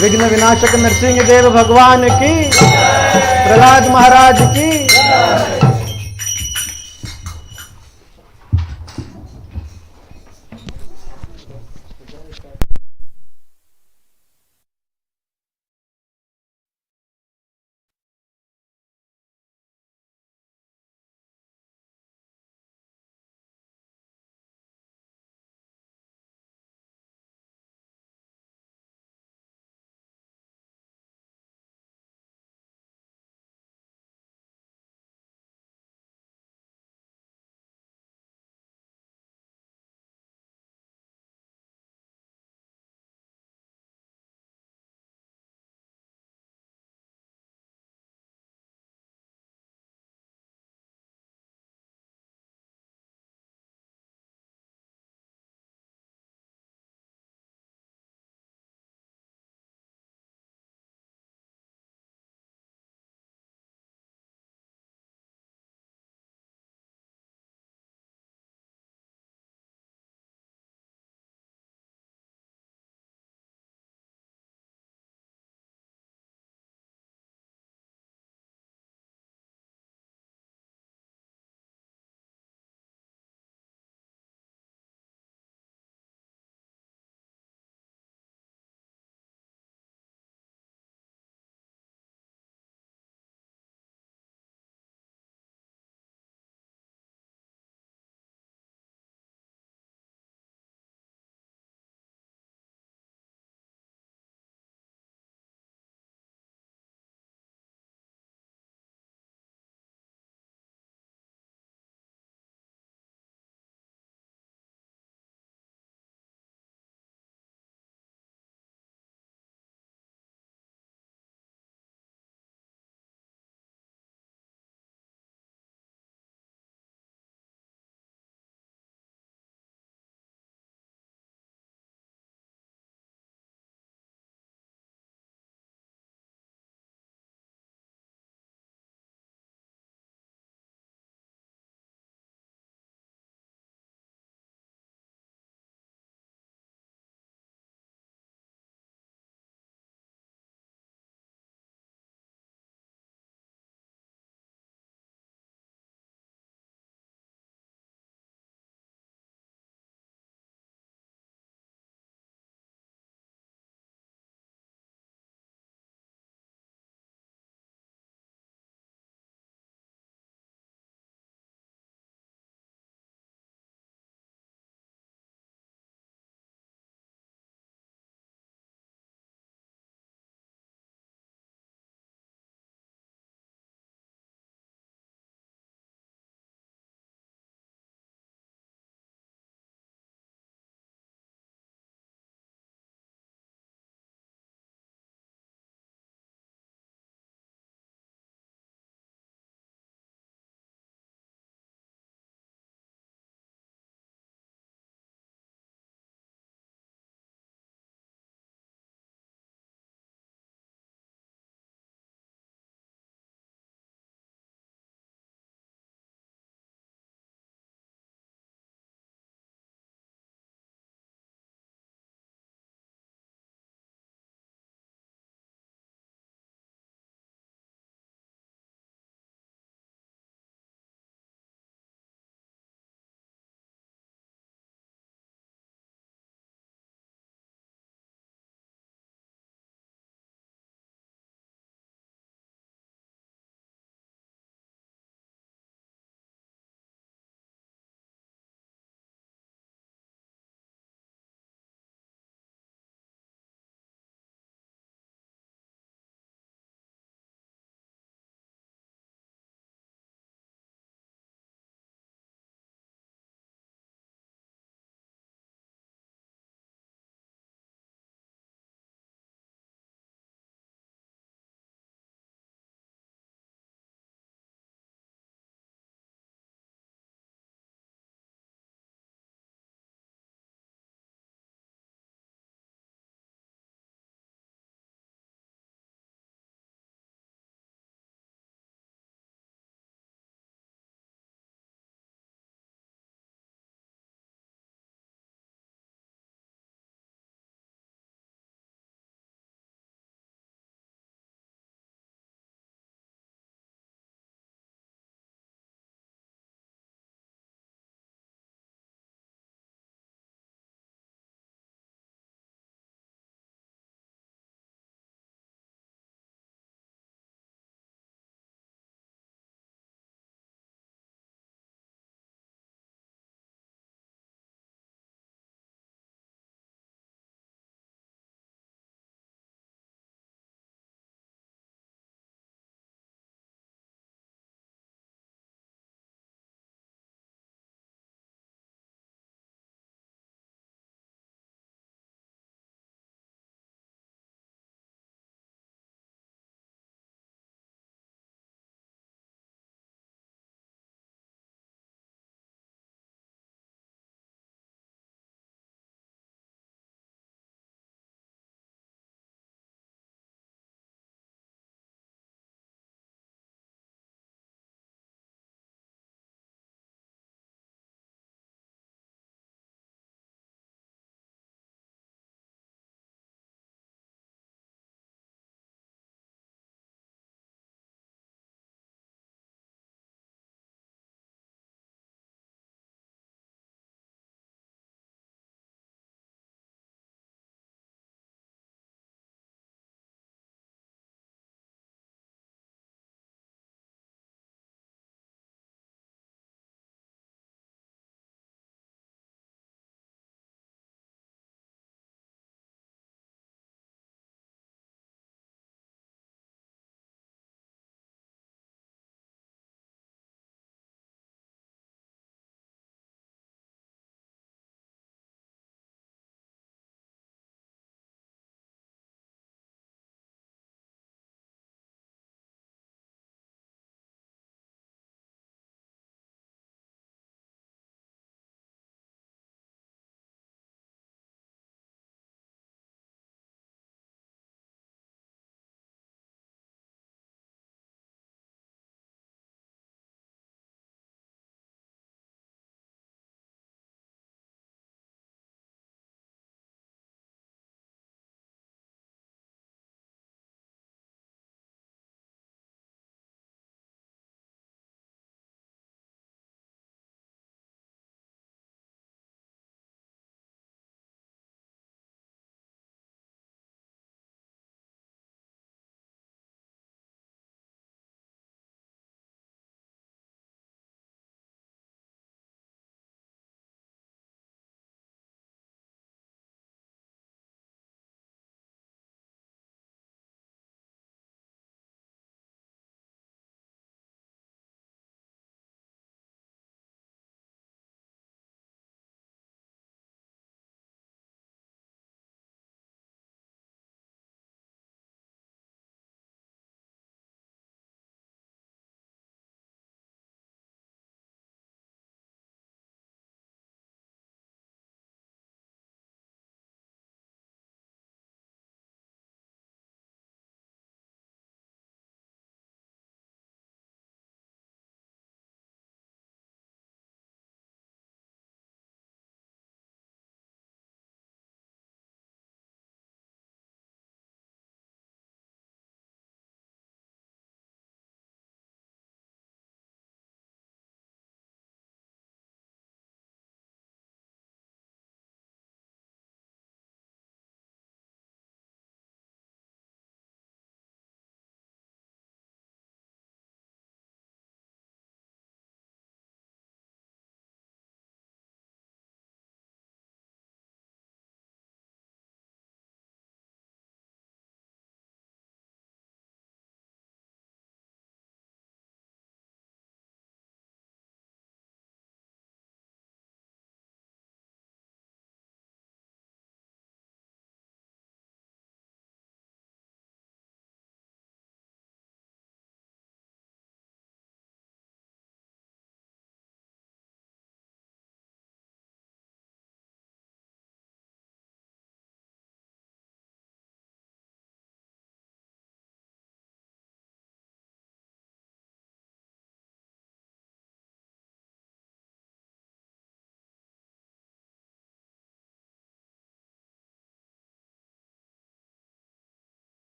विघ्न विनाशक नरसिंह देव भगवान की, प्रहलाद महाराज की।